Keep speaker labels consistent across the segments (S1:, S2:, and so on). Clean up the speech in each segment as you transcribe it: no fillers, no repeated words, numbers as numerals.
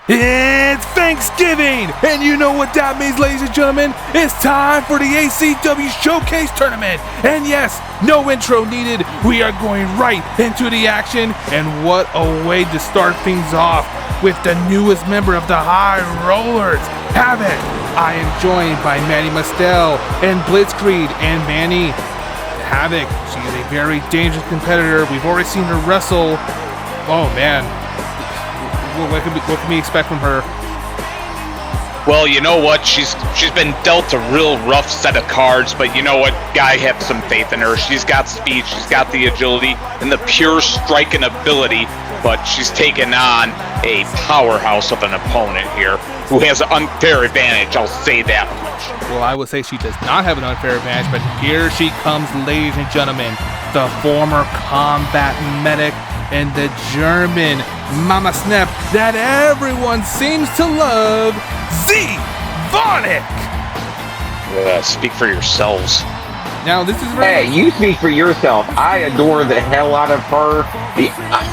S1: It's Thanksgiving, and you know what that means, ladies and gentlemen. It's time for the ACW Showcase Tournament. And yes, no intro needed. We are going right into the action, and what a way to start things off with the newest member of the High Rollers, Havoc. I am joined by Manny Mustel and Blitzkrieg, and Manny, Havoc, she is a very dangerous competitor. We've already seen her wrestle. Oh man. What can we expect from her?
S2: Well, you know what? She's been dealt a real rough set of cards, but you know what? Guy, have some faith in her. She's got speed, she's got the agility, and the pure striking ability, but she's taken on a powerhouse of an opponent here who has an unfair advantage, I'll say that much.
S1: Well, I would say she does not have an unfair advantage, but here she comes, ladies and gentlemen, the former combat medic and the German Mama Snap that everyone seems to love, Z-Vonic!
S2: Speak for yourselves.
S1: Now, this is
S3: Hey, you speak for yourself. I adore the hell out of her. I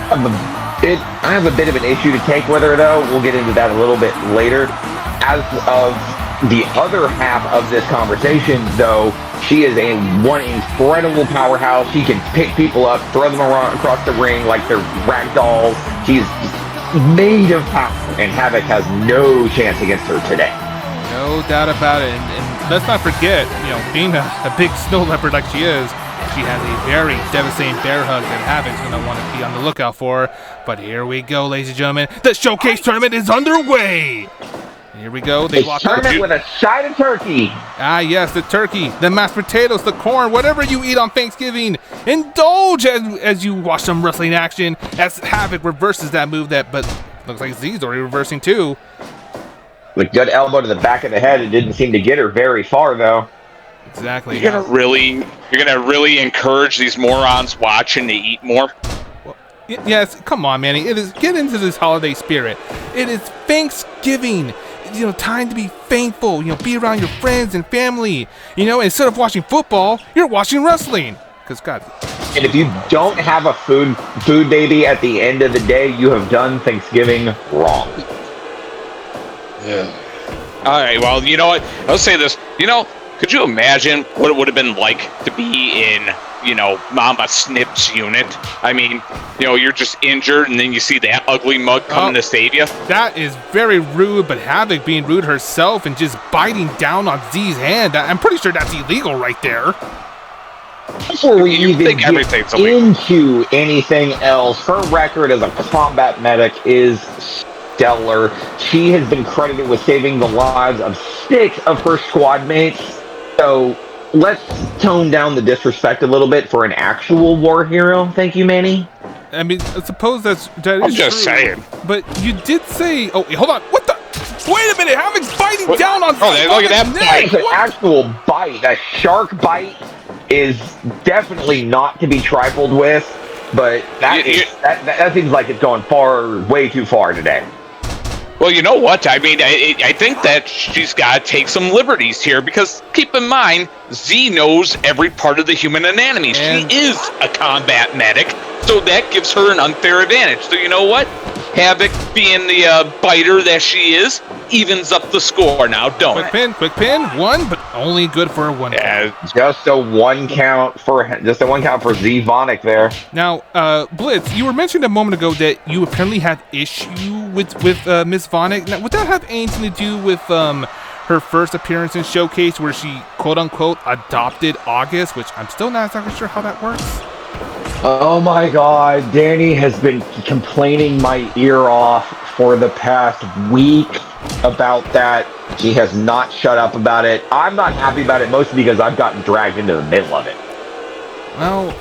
S3: have a bit of an issue to take with her, though. We'll get into that a little bit later. As of the other half of this conversation, though, she is one incredible powerhouse. She can pick people up, throw them around across the ring like they're rag dolls. She's made of power, and Havoc has no chance against her today.
S1: no doubt about it. And let's not forget, being a big snow leopard like she is, she has a very devastating bear hug that Havoc's going to want to be on the lookout for. But here we go, ladies and gentlemen. The Showcase Tournament is underway. Here we go. They walk
S3: tournament with a side of turkey.
S1: Ah, yes, the turkey, the mashed potatoes, the corn, whatever you eat on Thanksgiving. Indulge as you watch some wrestling action as Havoc reverses that move but looks like Z's already reversing too.
S3: With good elbow to the back of the head, it didn't seem to get her very far, though.
S1: Exactly.
S2: You're gonna really encourage these morons watching to eat more?
S1: Well, yes, come on, Manny. Get into this holiday spirit. It is Thanksgiving. Time to be thankful. Be around your friends and family. Instead of watching football, you're watching wrestling. Because God.
S3: And if you don't have a food baby at the end of the day, you have done Thanksgiving wrong.
S2: Yeah. All right. Well, you know what? I'll say this. Could you imagine what it would have been like to be in, Mama Snip's unit? I mean, you're just injured, and then you see that ugly mug coming to save you.
S1: That is very rude, but Havoc being rude herself and just biting down on Z's hand, I'm pretty sure that's illegal right there.
S3: Before we even get into anything else, her record as a combat medic is stellar. She has been credited with saving the lives of 6 of her squad mates. So let's tone down the disrespect a little bit for an actual war hero. Thank you, Manny.
S1: I mean, I suppose that is
S2: I'm just
S1: true,
S2: saying.
S1: But you did say... Oh, hold on. What the... Wait a minute. Havoc's biting down on...
S2: Oh, look at that bite.
S3: It's an actual bite. A shark bite is definitely not to be trifled with. But that seems like it's going way too far today.
S2: Well, you know what? I mean, I think that she's got to take some liberties here, because keep in mind, Z knows every part of the human anatomy. She is a combat medic, so that gives her an unfair advantage. So you know what? Havoc, being the biter that she is, evens up the score now, don't it?
S1: Quick pin, 1, but only good for 1.
S3: Yeah, just a one count for Z-Vonic there.
S1: Now, Blitz, you were mentioning a moment ago that you apparently had issue with Miss Vonic. Now, would that have anything to do with her first appearance in Showcase, where she quote unquote adopted August, which I'm still not exactly sure how that works?
S3: Oh my God, Danny has been complaining my ear off for the past week about that. She has not shut up about it. I'm not happy about it, mostly because I've gotten dragged into the middle of it.
S1: Well,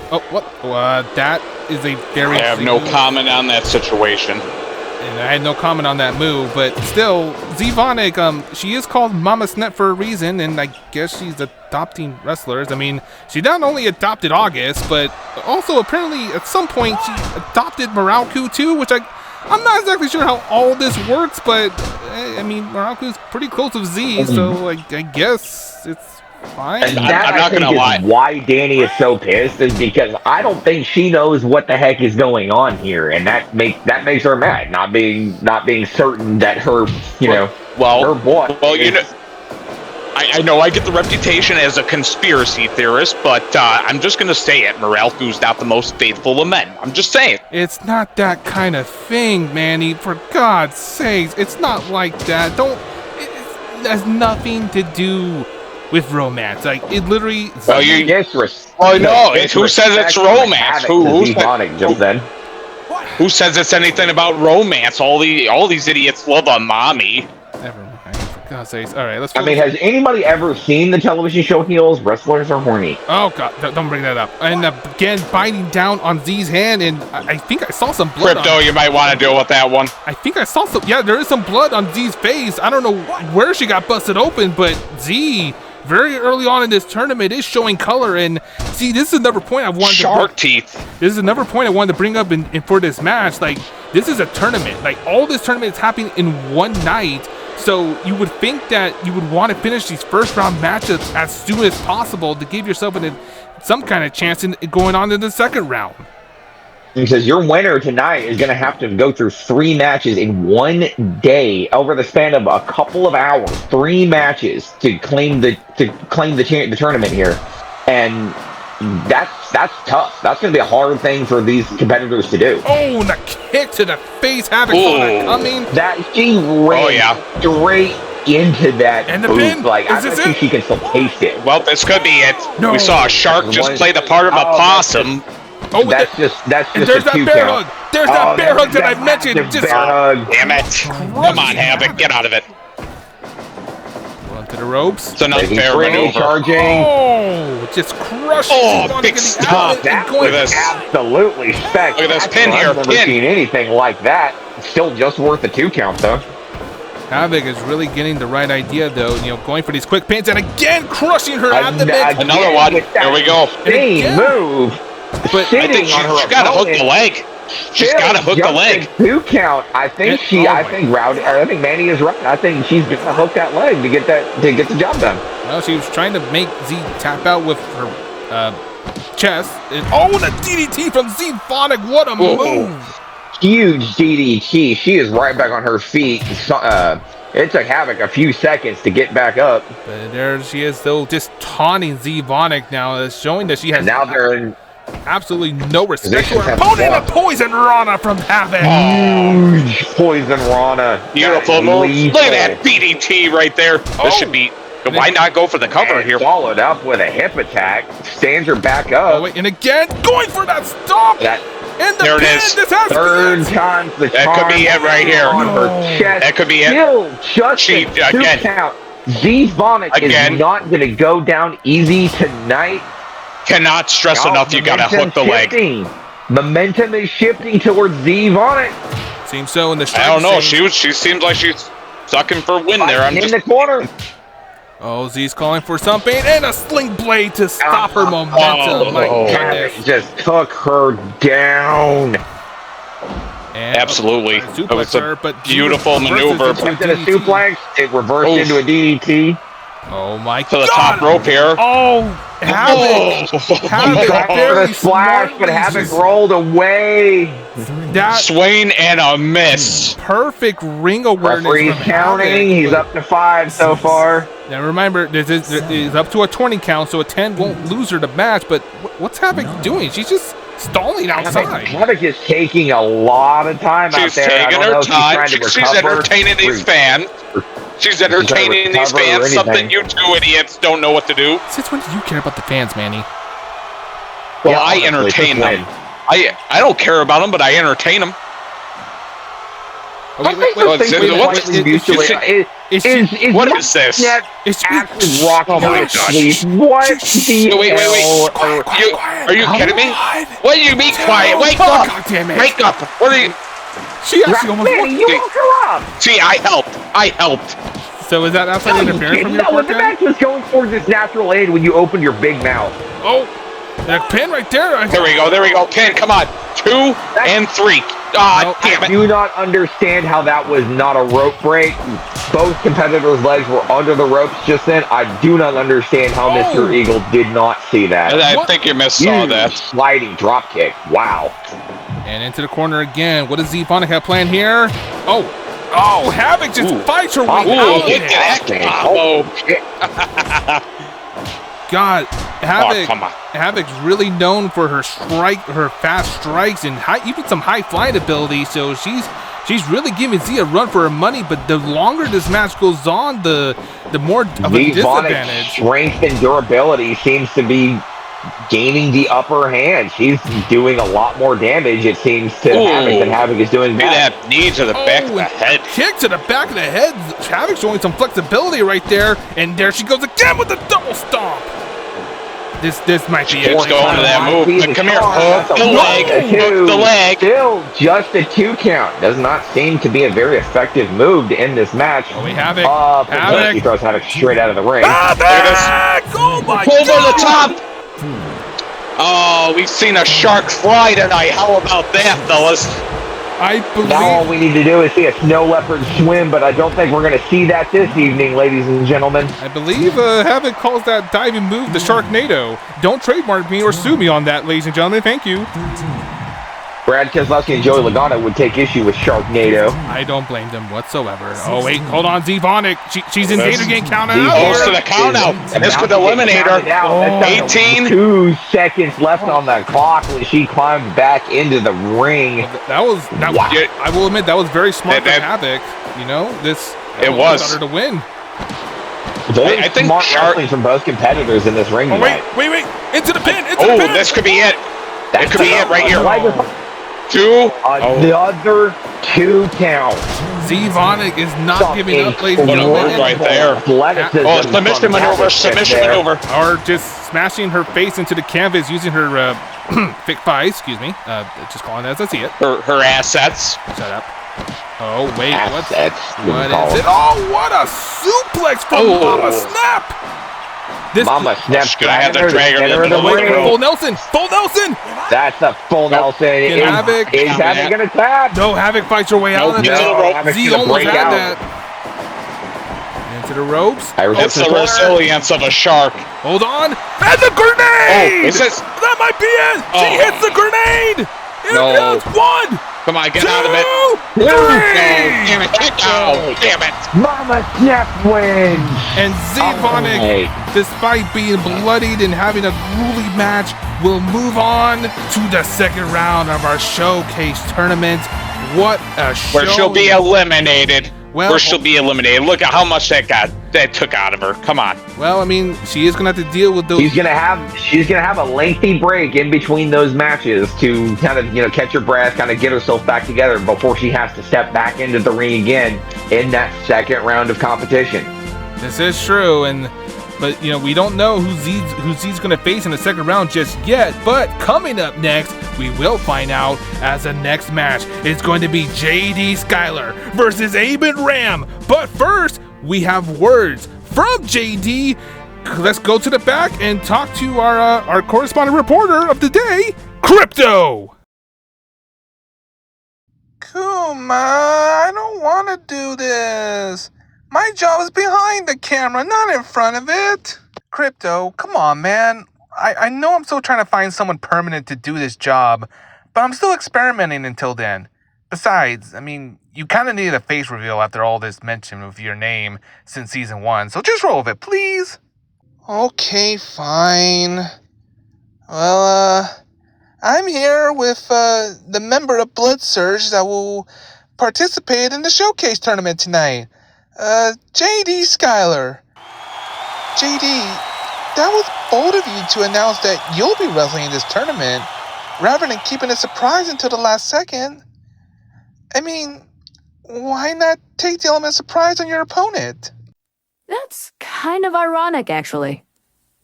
S1: that is a very...
S2: I have no comment on that situation.
S1: And I had no comment on that move, but still, Z-Vonic, she is called Mama Snap for a reason, and I guess she's adopting wrestlers. I mean, she not only adopted August, but also apparently at some point she adopted Moralku too, which I'm not exactly sure how all this works, but I mean, Moralku's pretty close to Z, so I guess it's Fine.
S3: And
S2: I'm
S3: that,
S2: not
S3: I think,
S2: gonna lie.
S3: is why Danny is so pissed, is because I don't think she knows what the heck is going on here, and that makes her mad. Not being certain that her, her boy.
S2: Well, I know I get the reputation as a conspiracy theorist, but I'm just going to say it. Morelku's not the most faithful of men. I'm just saying.
S1: It's not that kind of thing, Manny. For God's sakes, it's not like that. It has nothing to do with romance. Like, it literally...
S2: Well, no. Who says it's romance? Who says it's anything about romance? All these idiots love a mommy.
S1: Never mind. For God's sakes. All right, let's go.
S3: I mean, has anybody ever seen the television show Heels? Wrestlers are horny.
S1: Oh, God. Don't bring that up. And again, biting down on Z's hand, and I think I saw some blood.
S2: Crypto, you might want to deal with that one.
S1: I think I saw some... Yeah, there is some blood on Z's face. I don't know where she got busted open, but Z... very early on in this tournament is showing color, and see, this is another point I wanted
S2: Shark teeth.
S1: This is another point I wanted to bring up in for this match. Like, this is a tournament. Like, all this tournament is happening in one night, so you would think that you would want to finish these first round matchups as soon as possible to give yourself some kind of chance in going on in the second round.
S3: Because your winner tonight is going to have to go through 3 matches in one day over the span of a couple of hours. 3 matches to claim the tournament here, and that's tough. That's going to be a hard thing for these competitors to do.
S1: Oh, and a kick to the face, Havoc saw that coming.
S3: That she ran straight into that
S1: and the
S3: boot.
S1: pin.
S3: Like, I bet you she can still taste it.
S2: Well, this could be it.
S1: No.
S2: We saw a shark just play the part of a possum.
S1: Oh,
S3: that's just
S1: and there's that bear hug. There's that bear hug that I mentioned. Just
S2: damn it! Come on, Havoc, get out of it.
S1: Run to the ropes.
S2: It's an unfair maneuver.
S3: Charging.
S1: Oh, just crushing.
S2: Oh, big stop.
S3: That was absolutely spectacular.
S2: Look at this pin here.
S3: I've never seen anything like that. Still just worth a 2 count though.
S1: Havoc is really getting the right idea, though. Going for these quick pins and again crushing her at the mid.
S2: Another one. There we go.
S3: Same move.
S2: But I think she's got to hook the leg. She's got to hook the leg.
S3: 2 count. I think Manny is right. I think she's gonna hook that leg to get the job done.
S1: Well, she was trying to make Z tap out with her chest. And, the DDT from Z Phonic. What a move!
S3: Huge DDT. She is right back on her feet. It took Havoc a few seconds to get back up.
S1: But there she is, though, just taunting Z Phonic now, showing that she has.
S3: Now they're in
S1: absolutely no respect for her opponent. A Poison Rana from Havoc.
S3: Huge Poison Rana.
S2: Beautiful move. Look at that DDT right there. This should be. Why not go for the cover here?
S3: Followed up with a hip attack. Stands her back up.
S1: Oh, wait, and again, going for that stomp. And the
S2: there
S1: pin.
S2: It is.
S1: This has
S3: third time the
S2: that could be it right here.
S3: On her chest.
S2: That could be
S3: Still
S2: it.
S3: Just
S2: she, again.
S3: Count. Z Phonic is not going to go down easy tonight.
S2: Cannot stress enough. You got to hook the leg.
S3: Momentum is shifting towards Z Phonic.
S1: Seems so in the.
S2: I don't know. She seems like she's sucking for wind there. I'm
S3: in
S2: just
S3: the corner.
S1: Oh, Z's calling for something, and a sling blade to stop her momentum. My goodness.
S3: Just took her down.
S2: And absolutely. It was a beautiful maneuver.
S3: Attempted a suplex. It reversed into a DDT.
S1: Oh, my God.
S2: To the top rope here.
S1: Oh, Havoc.
S3: Havoc for the splash, but Havoc rolled away.
S2: That swing and a miss.
S1: Perfect ring awareness.
S3: Referee's counting. He's up to 5 so far.
S1: Now remember, this is up to a 20 count, so a 10 won't lose her the match. But what's Havoc doing? She's just stalling outside.
S3: Havoc is taking a lot of time out there.
S2: She's taking her time. She's entertaining these fans. She's entertaining these fans. Something you 2 idiots don't know what to do.
S1: Since when do you care about the fans, Manny?
S2: Well, I entertain them. I don't care about them, but I entertain them.
S1: What
S2: is this?
S1: It's
S3: actually rocking
S2: my gosh.
S3: What the
S2: wait. Are you kidding me? What do you mean quiet? Wake up!
S1: God damn it.
S2: Wake up! What are you?
S1: She actually almost
S3: you woke her up.
S2: See, I helped.
S1: So is that outside interference from your
S3: No, the match was going towards its natural end when you opened your big mouth.
S1: Oh, The pin right there.
S2: There we go. Pin, come on. 2 and 3. Damn
S3: I
S2: it.
S3: do not understand how that was not a rope break. Both competitors' legs were under the ropes just then. I do not understand how Mr. Eagle did not see that.
S2: I think you missaw that.
S3: Sliding drop kick. Wow.
S1: And into the corner again. What does Z-Vonic have planned here? Oh, Havoc just fights her way out of
S2: Look at
S1: it.
S2: that combo.
S1: God, Havoc.
S2: Come on.
S1: Havoc's really known for her fast strikes, and even some high flying ability. So she's really giving Z a run for her money. But the longer this match goes on, the more of a disadvantage.
S3: Strength and durability seems to be gaining the upper hand. She's doing a lot more damage, it seems, to Havoc than Havoc is doing back.
S2: That knee to the back of the head.
S1: Kick to the back of the head. Havoc's showing some flexibility right there, and there she goes again with the double stomp. This might be it.
S2: Let's go into that move. Come here. Hook the leg.
S3: Still just a 2 count. Does not seem to be a very effective move to end this match.
S1: Oh, we have it.
S3: He throws Havoc straight out of the ring.
S1: Oh my
S2: God.
S1: God.
S2: Over the top. Oh, we've seen a shark fly tonight. How about that, fellas?
S1: I believe.
S3: Now all we need to do is see a snow leopard swim, but I don't think we're going to see that this evening, ladies and gentlemen.
S1: I believe Havoc calls that diving move the Sharknado. Don't trademark me or sue me on that, ladies and gentlemen. Thank you.
S3: Brad Keselowski and Joey Logano would take issue with Sharknado.
S1: I don't blame them whatsoever. Oh, wait, hold on, Z-Vonic. She's in danger getting counted out.
S2: Close to the count out. This could eliminate her. 18.
S3: 2 seconds left on the clock when she climbed back into the ring.
S1: I will admit, that was very smart for Havoc. You know,
S2: it was
S1: her to win.
S3: I think smart wrestling from both competitors in this ring tonight.
S1: Wait. Into the pin. Into the pin.
S2: This could be it. That could be it right here. 2.
S3: Another 2 count.
S1: Z-Vonic is not giving up, ladies and gentlemen.
S2: Right there. Submission maneuver.
S1: Or just smashing her face into the canvas using her thick thighs, just calling it as I see it.
S2: Her assets.
S1: Shut up. Oh, wait. What is it? Oh, what a suplex from Mama Snap.
S3: Mama Snap's
S2: gonna have to drag her into the ring.
S1: Full Nelson.
S3: That's a full Nelson. Is Havoc gonna tap?
S1: No, Havoc fights her way out of it. Z almost had that. Into the ropes.
S2: It's the resilience of a shark.
S1: Hold on. And the grenade! That might be it! She hits the grenade! It's 1!
S2: Come on, get out of it.
S1: 3!
S2: Damn it, kick out. Damn it.
S3: Mama Snap wins.
S1: And Z-Vonic, despite being bloodied and having a grueling match, will move on to the second round of our showcase tournament. What a show.
S2: Where she'll be eliminated. Look at how much that took out of her. Come on.
S1: Well, I mean, she is gonna have to deal with those.
S3: She's gonna have a lengthy break in between those matches to kind of catch her breath, kind of get herself back together before she has to step back into the ring again in that second round of competition.
S1: This is true, but we don't know who Z's gonna face in the second round just yet. But coming up next, we will find out as the next match. It's going to be JD Skyler versus Aben Ram. But first, we have words from JD. Let's go to the back and talk to our correspondent reporter of the day, Crypto. Kuma, I don't want to do this. My job is behind the camera, not in front of it. Crypto, come on, man. I know I'm still trying to find someone permanent to do this job, but I'm still experimenting until then. Besides, I mean, you kind of needed a face reveal after all this mention of your name since season 1, so just roll with it, please. Okay, fine. Well, I'm here with the member of Blood Surge that will participate in the showcase tournament tonight. JD Skyler. JD, that was bold of you to announce that you'll be wrestling in this tournament, rather than keeping a surprise until the last second. I mean, why not take the element of surprise on your opponent?
S4: That's kind of ironic, actually.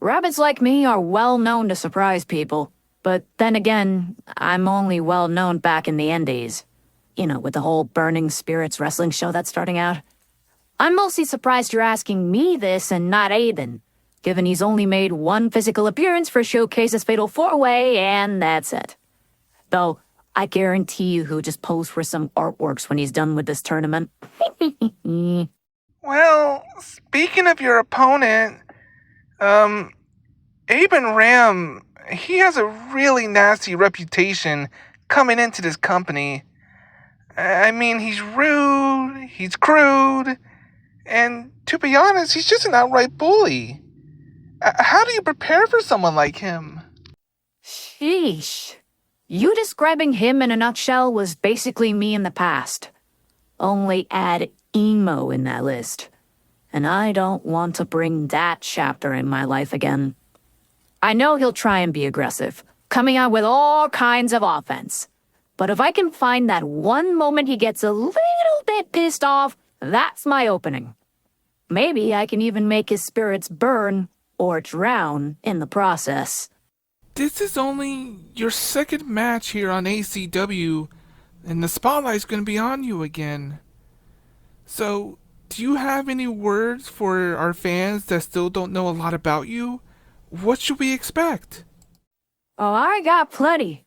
S4: Rabbits like me are well known to surprise people, but then again, I'm only well known back in the Indies. With the whole Burning Spirits wrestling show that's starting out. I'm mostly surprised you're asking me this and not Aiden. given he's only made one physical appearance for Showcase's Fatal 4-Way, and that's it. Though, I guarantee you he'll just pose for some artworks when he's done with this tournament.
S1: Well, speaking of your opponent, Aben Ram, he has a really nasty reputation coming into this company. I mean, he's rude, he's crude, and to be honest, he's just an outright bully. How do you prepare for someone like him?
S4: Sheesh. You describing him in a nutshell was basically me in the past. Only add emo in that list. And I don't want to bring that chapter in my life again. I know he'll try and be aggressive, coming out with all kinds of offense. But if I can find that one moment he gets a little bit pissed off, that's my opening. Maybe I can even make his spirits burn or drown in the process.
S1: This is only your second match here on ACW, and the spotlight's going to be on you again. So, do you have any words for our fans that still don't know a lot about you? What should we expect?
S4: Oh, I got plenty.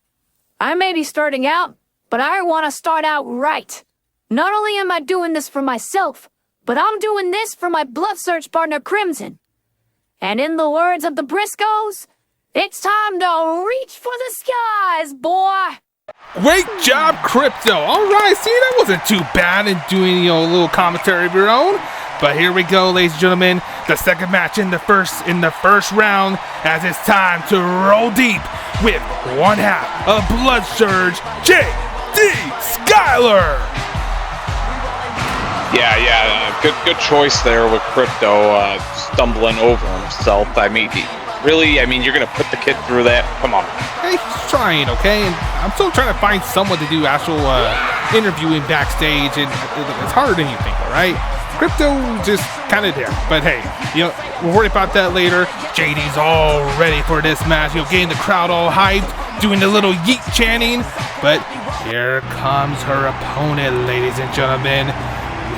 S4: I may be starting out, but I want to start out right. Not only am I doing this for myself, but I'm doing this for my blood search partner Crimson. And in the words of the Briscoes, it's time to reach for the skies, boy!
S1: Great job, Crypto! Alright, see, that wasn't too bad in doing, a little commentary of your own. But here we go, ladies and gentlemen, the second match in the first round, as it's time to roll deep with one half of Blood Surge, J.D. Skyler!
S2: Yeah, good choice there with Crypto stumbling over himself. I mean, you're gonna put the kid through that? Come on.
S1: Hey, he's trying, okay? And I'm still trying to find someone to do actual interviewing backstage, and it's harder than you think, all right? Crypto just kind of there, but hey, we'll worry about that later. JD's all ready for this match, getting the crowd all hyped, doing a little yeet chanting, but here comes her opponent, ladies and gentlemen.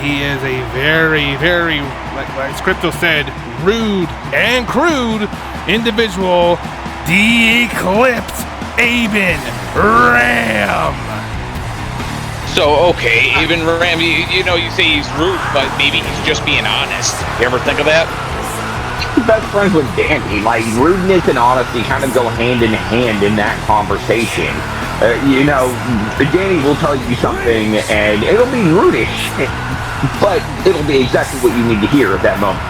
S1: He is a very, very, like Crypto said, rude and crude individual, the Eclipse Aben Ram.
S2: So, okay, Aben Ram, you say he's rude, but maybe he's just being honest. You ever think of that?
S3: Best friends with Danny. Like, rudeness and honesty kind of go hand in hand in that conversation. Danny will tell you something, and it'll be rudish, but it'll be exactly what you need to hear at that moment.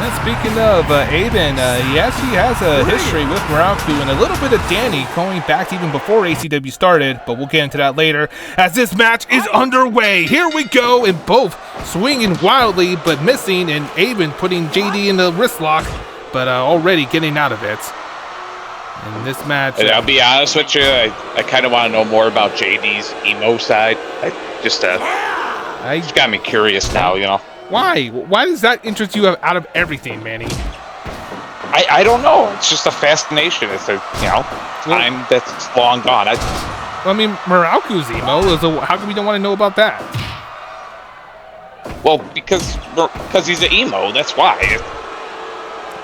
S1: And speaking of Aben, yes, he has a history with Morocco and a little bit of Danny going back to even before ACW started, but we'll get into that later as this match is underway. Here we go, and both swinging wildly but missing, and Aben putting JD in the wrist lock, but already getting out of it. In this match,
S2: I'll be honest with you, I kind of want to know more about JD's emo side. It's got me curious now,
S1: Why? Why does that interest you out of everything, Manny?
S2: I don't know. It's just a fascination. It's a time that's long gone.
S1: Morocco's emo. So how come we don't want to know about that?
S2: Well, because he's an emo. That's why.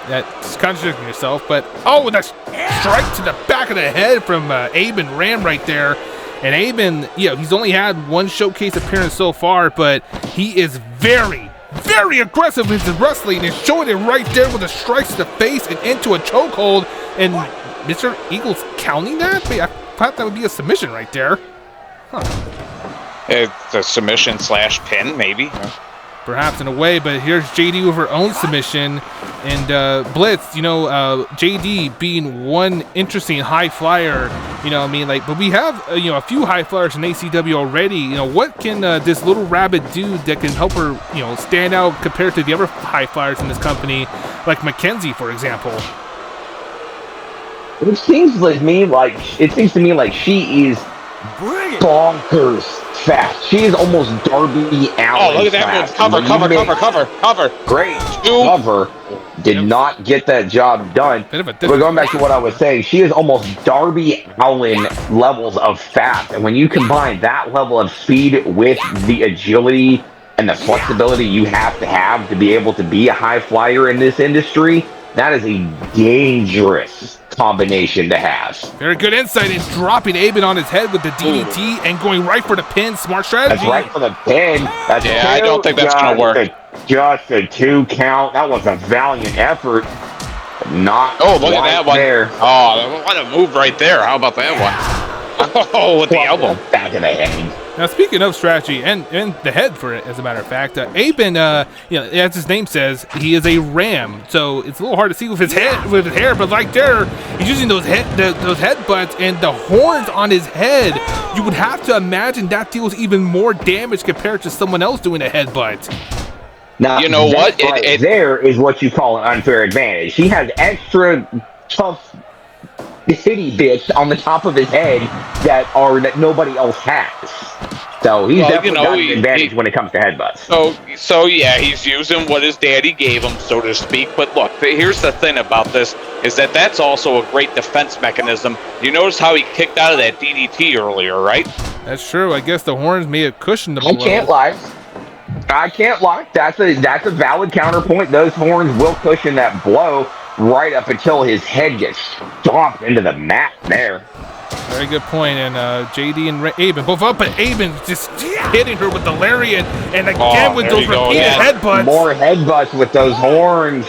S1: That's contradicting yourself. But that's strike to the back of the head from Aben Ram right there. And Aben, he's only had one showcase appearance so far, but he is very, very aggressive in his wrestling and showing it right there with the strikes to the face and into a chokehold. And Mr. Eagle's counting that? I thought that would be a submission right there. Huh.
S2: It's a submission / pin, maybe.
S1: Perhaps in a way, but here's JD with her own submission. And Blitz, JD being one interesting high flyer, but we have, a few high flyers in ACW already. What can this little rabbit do that can help her, stand out compared to the other high flyers in this company, like Mackenzie, for example?
S3: It seems to me like she is bonkers fast. She is almost Darby Allin.
S2: Oh, look at that move. Cover.
S3: Great cover. Did not get that job done. But going back to what I was saying, she is almost Darby Allin levels of fast. And when you combine that level of speed with the agility and the flexibility you have to be able to be a high flyer in this industry, That is a dangerous combination to have.
S1: Very good insight in dropping Aben on his head with the DDT and going right for the pin. Smart strategy.
S3: That's right for the pin. That's
S2: I don't think that's going to work.
S3: Just a 2 count. That was a valiant effort. Not
S2: look at that one.
S3: There.
S2: Oh, what a move right there. How about that one? Oh, with the elbow.
S3: Back of the head.
S1: Now, speaking of strategy and the head, for it, as a matter of fact, Aben, as his name says, he is a ram. So it's a little hard to see with his head, with his hair. But like there, he's using those headbutts and the horns on his head. You would have to imagine that deals even more damage compared to someone else doing a headbutt.
S3: Now,
S2: you know what?
S3: There is what you call an unfair advantage. He has extra tough hitty bits on the top of his head that nobody else has. So he's definitely got an advantage when it comes to headbutts.
S2: So yeah, he's using what his daddy gave him, so to speak. But look, here's the thing about this, is that's also a great defense mechanism. You notice how he kicked out of that DDT earlier, right?
S1: That's true. I guess the horns may have cushioned the blow.
S3: I can't lie. That's a valid counterpoint. Those horns will cushion that blow right up until his head gets stomped into the mat there.
S1: Very good point. And JD and Aben both up, but Aben just hitting her with the lariat, and again with those repeated headbutts.
S3: More headbutts with those horns.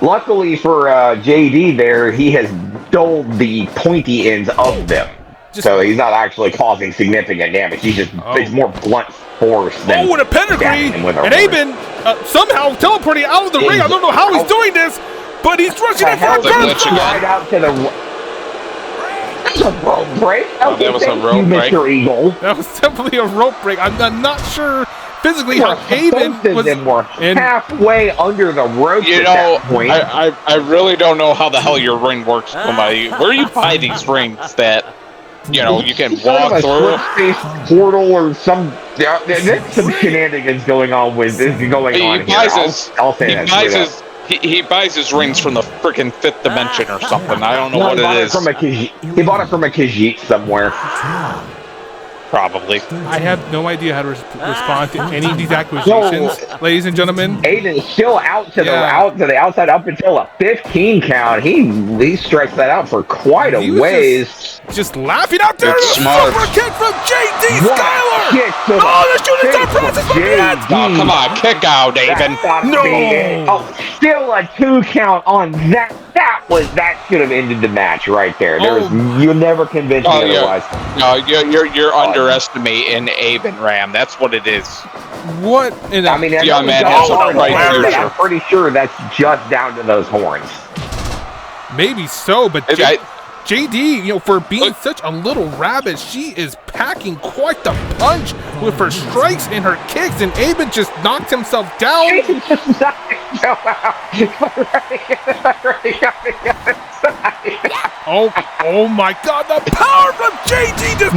S3: Luckily for JD there, he has dulled the pointy ends of them. So he's not actually causing significant damage. He's just it's more blunt force than
S1: and a pedigree, and Aben somehow teleporting out of the ring. I don't know how he's doing this, but he's rushing it for a
S3: right out to the rope break.
S2: That was a rope break.
S3: Mr. Eagle.
S1: That was definitely a rope break. I'm not sure physically how Aben was
S3: halfway under the ropes at that point.
S2: I really don't know how the hell your ring works. Where you buy these rings that you can walk through?
S3: Portal or some. There's some shenanigans going on with this I'll say that.
S2: He buys his rings from the freaking 5th dimension or something. I don't know what it is.
S3: He bought it from a Khajiit somewhere.
S2: Probably.
S1: I have no idea how to respond to any of these accusations, ladies and gentlemen.
S3: Aiden's still out to the outside up until a 15 count. He stretched that out for quite a ways.
S1: Just laughing out there.
S2: It's smart.
S1: Super kick from JD Skyler. The shooting star process from the end.
S2: Oh, come on, kick out, Aben.
S3: No. Still a 2 count on that. That should have ended the match right there. You never convinced me otherwise.
S2: No, you're underestimating Aben Ram. That's what it is.
S1: What?
S2: Young man has a bright future.
S3: I'm pretty sure that's just down to those horns.
S1: Maybe so, but JD, for being such a little rabbit, she is packing quite the punch with her strikes and her kicks, and Aben just knocked himself down. Oh my God, the power from JD just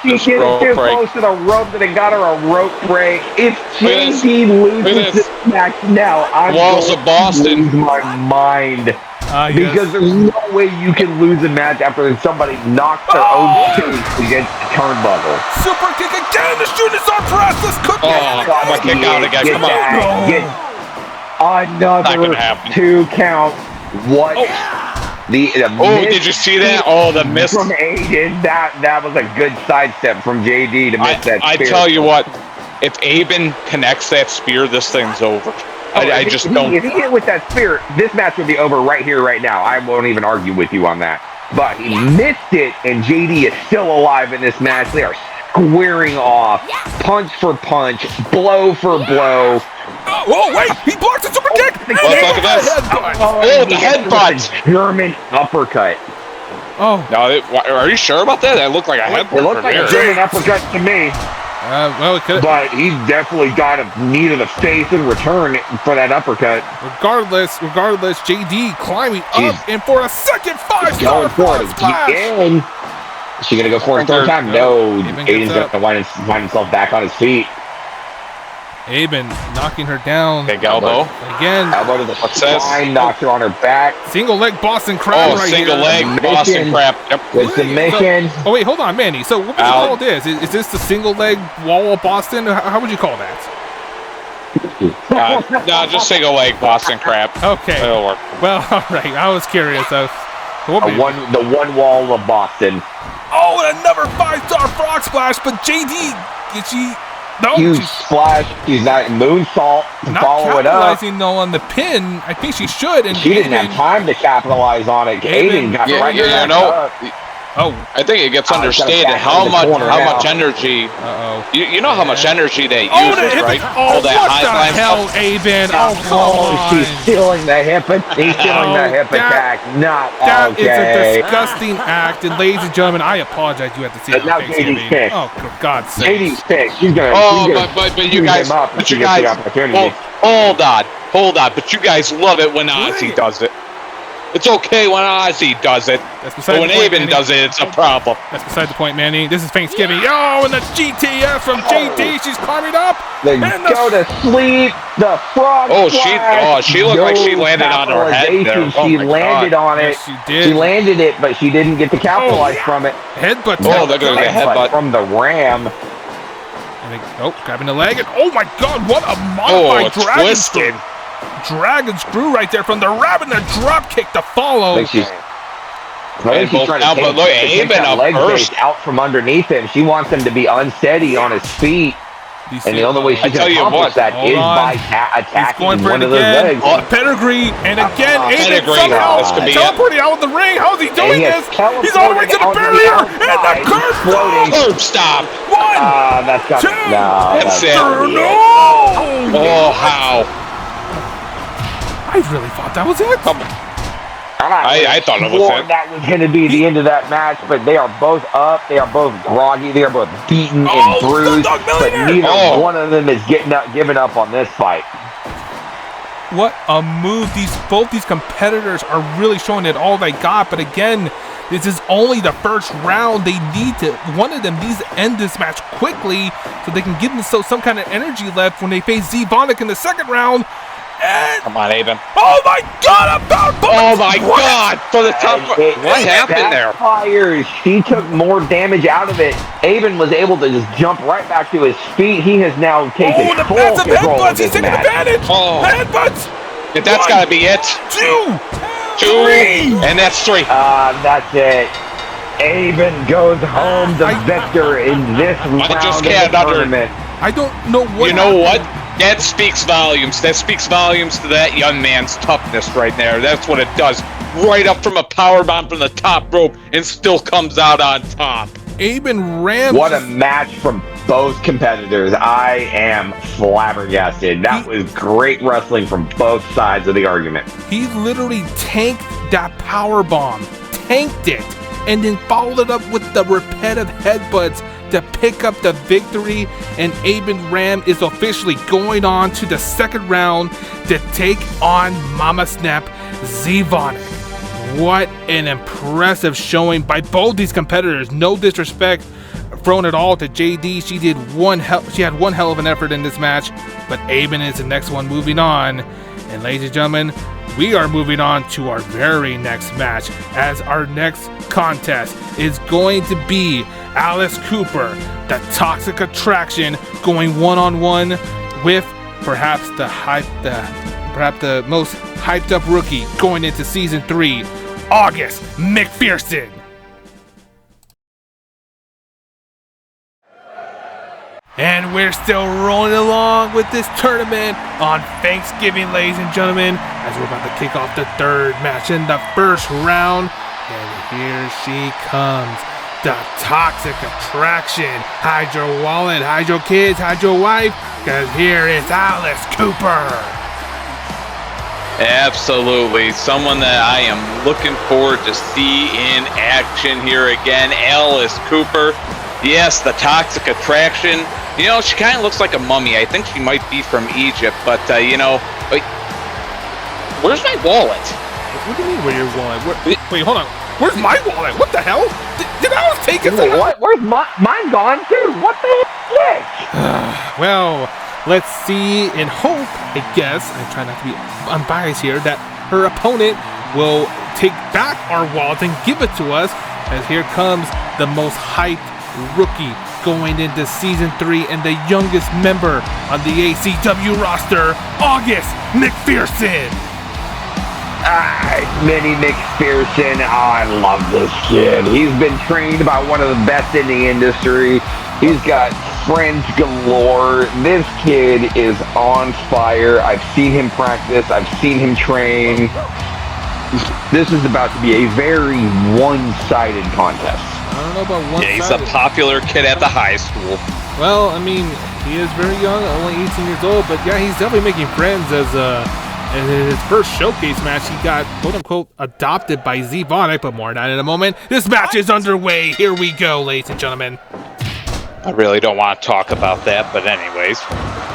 S3: she gets too close to the rope that it got her a rope break. If JD loses this match now, I'm
S2: Walls of Boston.
S3: lose my mind. Because there's no way you can lose a match after somebody knocks their own face against the turnbuckle.
S1: Super kick again, the shooting star press. Let's cook
S2: kick out again. Come on.
S3: Another 2 count. What?
S2: Did you see that? The miss
S3: from Aiden. That was a good sidestep from JD to miss that spear.
S2: I tell you what, if Aben connects that spear, this thing's over. I just don't.
S3: If he hit with that spear, this match would be over right here, right now. I won't even argue with you on that. But he missed it, and JD is still alive in this match. They are squaring off, punch for punch, blow for blow.
S1: Wait! He blocked the super kick!
S2: Look at this! The headbutt!
S3: German uppercut.
S2: No, are you sure about that? That looked like a headbutt.
S3: It looked like a German uppercut to me.
S1: But
S3: he definitely got a knee to the face in return for that uppercut.
S1: Regardless, JD climbing up and for a second 5-star splash.
S3: Is she gonna go for it a third time? No. Aiden's gonna wind himself back on his feet.
S1: Aben knocking her down.
S2: Big elbow.
S1: Again.
S3: Elbow to the spine, knocks her on her back.
S1: Single leg Boston Crab right
S2: single
S1: here.
S2: leg Boston Crab. Yep.
S3: With submission.
S1: Wait, hold on, Manny. So what would you call this? Is this the single leg wall of Boston? How would you call that?
S2: No, just single leg Boston Crab.
S1: Okay.
S2: It'll work.
S1: Well, all right. I was curious.
S3: The one wall of Boston.
S1: Oh, and another 5-star frog splash, but JD, did she? No,
S3: Huge
S1: she's
S3: splash. She's not moonsault to
S1: not
S3: follow it up.
S1: capitalizing though on the pin. I think she should. And
S3: She didn't have time to capitalize on it. Aiden got right back up.
S1: Oh,
S2: I think it gets
S3: Oh, it's got a
S2: understated
S3: back
S2: how
S3: in the corner
S2: much
S3: now.
S2: energy.
S1: uh-oh.
S2: You know how much energy they
S1: Oh,
S2: use,
S1: the hip.
S2: right?
S1: Oh,
S2: All that
S1: what
S2: high
S1: the
S2: line
S1: hell,
S2: stuff.
S1: Aben? Oh, come on.
S3: She's stealing the hip. He's stealing the hip attack. Not
S1: That
S3: okay.
S1: is a disgusting act. And ladies and gentlemen, I apologize. You have to see it
S3: But now
S1: on Thanksgiving.
S3: JD's picked.
S1: Oh, for God's sake.
S3: JD's picked. She's gonna.
S2: Oh,
S3: she's gonna
S2: but you
S3: shoot
S2: guys,
S3: him up if
S2: but
S3: she
S2: you
S3: gets the
S2: guys,
S3: opportunity.
S2: hold on. But you guys love it when Ozzy does it. It's okay when Ozzy does it,
S1: That's
S2: but
S1: beside
S2: when
S1: the point,
S2: Aben
S1: Manny.
S2: does it, it's a problem.
S1: That's beside the point, Manny. This is Thanksgiving. Oh, and the GTS from JD. She's climbing up.
S3: Then
S1: And
S3: go to sleep. The frog.
S2: She looked like she landed on her head there. Oh
S3: She
S2: my
S3: landed
S2: God.
S3: on it.
S1: Yes, she did.
S3: She landed it, but she didn't get to capitalize from it.
S1: Headbutt.
S2: Oh, they're gonna get headbutt.
S3: From the ram.
S1: Grabbing the leg. And oh my God, what a
S2: Oh,
S1: modified
S2: it's
S1: dragon
S2: twisted.
S1: screw. Dragon screw right there from the rabbit and a drop kick to follow.
S3: I think she's
S2: And both
S3: trying
S2: down,
S3: to
S2: but look,
S3: take
S2: Aben
S3: that
S2: up
S3: leg
S2: first.
S3: base out from underneath him. She wants him to be unsteady on his feet.
S1: Do you see
S3: And the
S1: it?
S3: only way she
S2: I
S3: can
S2: tell you
S3: accomplish
S2: what,
S3: that
S1: hold
S3: is
S1: on.
S3: by
S1: He's
S3: attacking
S1: going for
S3: one
S1: it
S3: of those
S1: again.
S3: legs.
S1: Oh, pedigree. And again, Aben
S2: Pedigree.
S1: somehow
S2: This could be it.
S1: teleporting out of the ring. How is he doing
S3: he has
S1: this? He's all the way to the
S3: teleported out to the
S1: barrier. And the
S3: outside. He's
S1: curve
S3: floating.
S2: Curb stop.
S1: One,
S3: That's got
S1: two,
S3: no.
S2: That's
S3: That's
S2: it.
S3: gotta be
S1: no.
S2: Oh, how?
S1: I really thought that was it.
S2: I thought it was it.
S3: That was going to be the end of that match, but they are both up. They are both groggy. They are both beaten
S1: Oh,
S3: and bruised.
S1: Slumdog
S3: But
S1: Millionaire.
S3: neither
S2: Oh.
S3: one of them is giving up on this fight.
S1: What a move. Both these competitors are really showing it all they got. But again, this is only the first round. They need to, one of them needs to end this match quickly so they can give themselves some kind of energy left when they face Z-Vonic in the second round. And,
S2: Come on, Aben.
S1: oh my God, a power bomb!
S2: Oh my God! For the top. What happened there?
S3: Fires. She took more damage out of it. Aben was able to just jump right back to his feet. He has now taken
S1: Oh, the
S3: full
S1: massive
S3: control of
S1: headbutts! He's
S3: this
S1: taking
S3: match.
S1: advantage!
S2: Oh.
S1: Headbutts!
S2: That's
S1: One,
S2: gotta be it.
S1: Two!
S2: Two. And that's three.
S3: That's it. Aben goes home the victor in this round
S2: just
S3: of the
S2: can't
S3: tournament.
S1: I don't know what
S2: You know
S1: happened.
S2: what? That speaks volumes. That speaks volumes to that young man's toughness right there. That's what it does. Right up from a powerbomb from the top rope and still comes out on top.
S1: Aben Ram.
S3: What a match from both competitors. I am flabbergasted. That was great wrestling from both sides of the argument.
S1: He literally tanked that power bomb, tanked it, and then followed it up with the repetitive headbutts to pick up the victory. And Aben Ram is officially going on to the second round to take on Mama Snap Z-Vonic. What an impressive showing by both these competitors. No disrespect thrown at all to JD. She had one hell of an effort in this match, but Aben is the next one moving on. And ladies and gentlemen, we are moving on to our very next match, as our next contest is going to be Alice Cooper, the Toxic Attraction, going one-on-one with perhaps the most hyped up rookie going into season 3, August McPherson. And we're still rolling along with this tournament on Thanksgiving, ladies and gentlemen, as we're about to kick off the third match in the first round. And here she comes, the Toxic Attraction. Hide your wallet, hide your kids, hide your wife, because here is Alice Cooper.
S2: Absolutely. Someone that I am looking forward to see in action here again. Alice Cooper. Yes, the Toxic Attraction. You know, she kind of looks like a mummy. I think she might be from Egypt, but, you know, where's my wallet?
S1: What do you mean, where's your wallet? Wait, hold on. Where's my wallet? What the hell? Did Alice take it?
S3: Wait, what? Where's mine gone too? What the heck?
S1: Well, let's see and hope, I guess, I try not to be unbiased here, that her opponent will take back our wallet and give it to us, as here comes the most hyped rookie going into Season 3 and the youngest member on the ACW roster, August McPherson.
S3: Mini McPherson, I love this kid. He's been trained by one of the best in the industry. He's got friends galore. This kid is on fire. I've seen him practice. I've seen him train. This is about to be a very one-sided contest.
S1: I don't know about one-sided.
S2: Yeah, he's a popular kid at the high school.
S1: Well, I mean, he is very young, only 18 years old, but yeah, he's definitely making friends as in his first showcase match, he got, quote-unquote, adopted by Z-Vonic, but more on that in a moment. This match is underway. Here we go, ladies and gentlemen.
S2: I really don't want to talk about that, but anyways.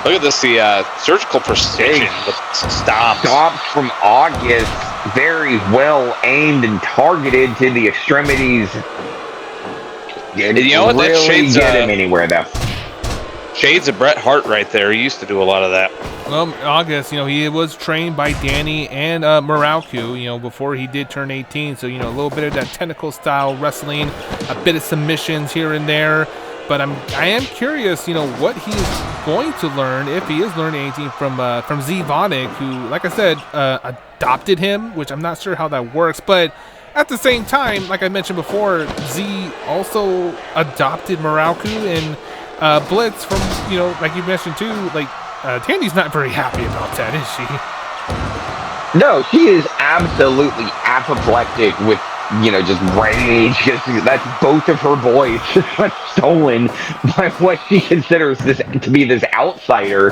S2: Look at this, the surgical precision with stomps.
S3: Stomps from August, very well aimed and targeted to the extremities. Didn't
S2: You know what, that
S3: really
S2: shades,
S3: get him anywhere, though.
S2: Shades of Bret Hart right there. He used to do a lot of that.
S1: Well, August, he was trained by Danny and Muraku, before he did turn 18. So, a little bit of that technical style wrestling, a bit of submissions here and there. But I am curious, what he's going to learn, if he is learning anything from Z-Vonic, who, like I said, adopted him, which I'm not sure how that works. But at the same time, like I mentioned before, Z also adopted Muraku and Blitz from, like you mentioned too, like, Tandy's not very happy about that, is she?
S3: No, she is absolutely apoplectic with, just rage. That's both of her boys stolen by what she considers this to be this outsider.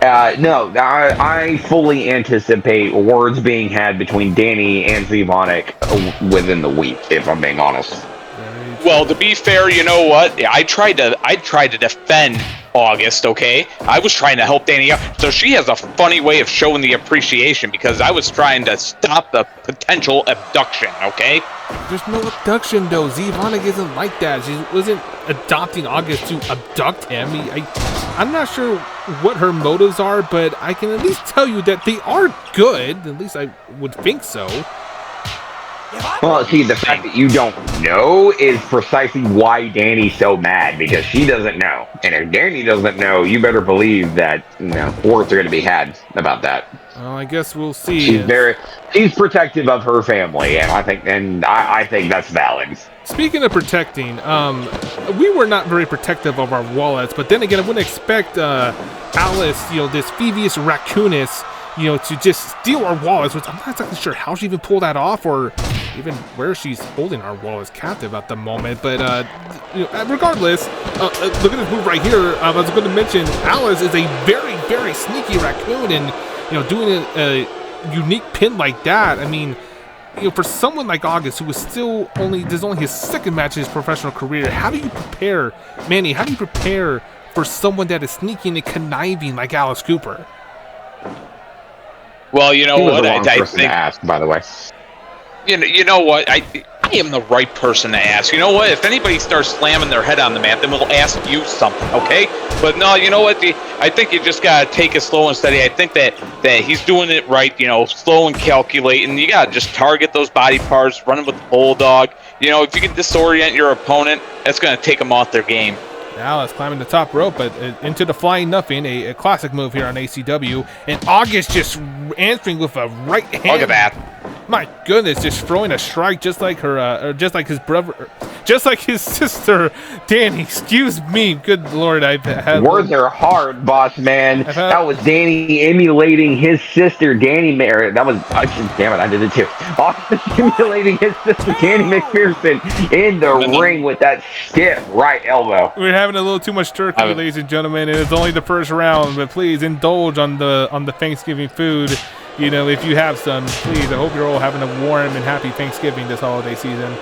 S3: No, I fully anticipate words being had between Danny and Z-Vonic within the week, if I'm being honest.
S2: Well, to be fair, you know what? I tried to defend August, okay? I was trying to help Danny out. So she has a funny way of showing the appreciation because I was trying to stop the potential abduction, okay?
S1: There's no abduction, though. Z-Vonic isn't like that. She wasn't adopting August to abduct him. I'm not sure what her motives are, but I can at least tell you that they are good. At least I would think so.
S3: Well, see, the fact that you don't know is precisely why Danny's so mad, because she doesn't know. And if Danny doesn't know, you better believe that, words are going to be had about that.
S1: Well, I guess we'll see.
S3: She's protective of her family, and I think that's valid.
S1: Speaking of protecting, we were not very protective of our wallets, but then again, I wouldn't expect Alice, this Phoebus Raccoonus, to just steal our wallets, which I'm not exactly sure how she even pulled that off, or even where she's holding our wallets captive at the moment. But regardless, look at this move right here. I was going to mention Alice is a very, very sneaky raccoon, and doing a unique pin like that. I mean, for someone like August, who is still this is only his second match in his professional career, how do you prepare, Manny? How do you prepare for someone that is sneaking and conniving like Alice Cooper?
S2: Well, you know what? I think
S3: to ask, by the way.
S2: You know what? I am the right person to ask. You know what? If anybody starts slamming their head on the mat, then we'll ask you something, okay? But no, you know what? I think you just gotta take it slow and steady. I think that he's doing it right. Slow and calculating. You gotta just target those body parts, running with the bulldog. If you can disorient your opponent, that's gonna take them off their game.
S1: Alice climbing the top rope, but into the flying nothing, a classic move here on ACW. And August just answering with a right hand.
S2: Look at that.
S1: My goodness, just throwing a strike just like her, or just like his brother, just like his sister, Danny. Excuse me, good lord, I've had
S3: words are hard, boss man. That was Danny emulating his sister, Danny. That was damn it, I did it too. August emulating his sister, Danny McPherson, in the ring with that stiff right elbow.
S1: We're having a little too much turkey, ladies and gentlemen, and it's only the first round. But please indulge on the Thanksgiving food. If you have some, please. I hope you're all having a warm and happy Thanksgiving this holiday season.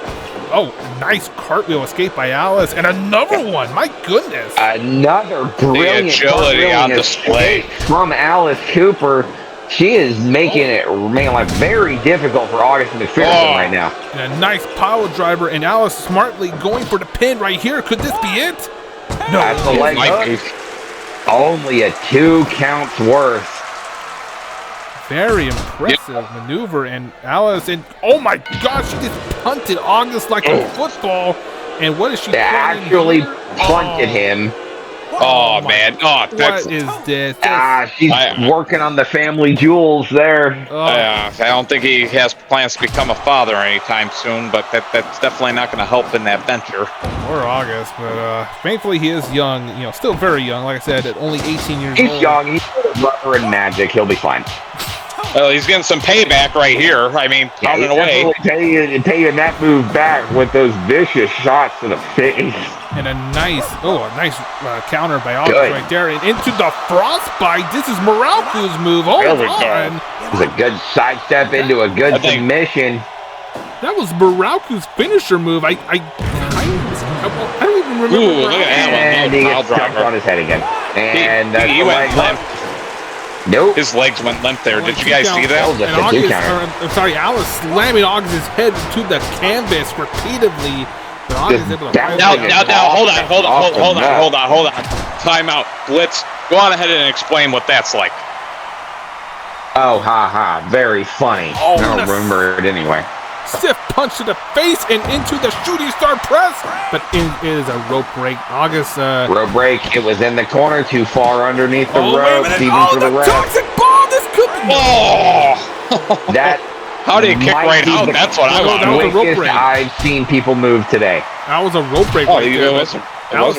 S1: Oh, nice cartwheel escape by Alice, and another one. My goodness.
S3: Another brilliant
S2: agility on display
S3: from Alice Cooper. She is making it life very difficult for August McPherson right now.
S1: And a nice power driver, and Alice smartly going for the pin right here. Could this be it? No.
S3: That's the leg hook. Only a 2 counts worth.
S1: Very impressive maneuver, and Alice, and oh my gosh, she just punted August like a football. And what is she
S3: They
S1: planning
S3: actually
S1: here?
S3: punted him.
S2: Oh, man. Oh, that's...
S1: What is this?
S3: She's working on the family jewels there.
S2: I don't think he has plans to become a father anytime soon, but that's definitely not going to help in that venture.
S1: Or August, but thankfully he is young, still very young. Like I said, at only 18 years old.
S3: He's young. He's rubber and magic. He'll be fine.
S2: Well, he's getting some payback right here. I mean, pounding away.
S3: Pay you that move back with those vicious shots to the face.
S1: And a nice counter by August right there. And into the frostbite. This is Moralku's move. Hold on.
S3: It was a good sidestep into a good submission.
S1: That was Moralku's finisher move. I don't even remember.
S2: Ooh, look at that one.
S3: And he gets jumped on his head again. And
S2: he went limp.
S3: Nope.
S2: His legs went limp there. Did you guys see that?
S1: And Alice slamming August's head to the canvas repeatedly.
S2: Now, hold on. Time out. Blitz, go on ahead and explain what that's like.
S3: Oh, very funny. I don't remember it anyway.
S1: Stiff punch to the face and into the shooting star press, but it is a rope break. August
S3: rope break. It was in the corner, too far underneath the rope, even for the ref.
S1: Toxic bomb. This could be.
S3: That.
S2: How did he kick right out? That's what I want.
S3: That was a rope break. I've seen people move today.
S1: That was a rope break.
S2: It was a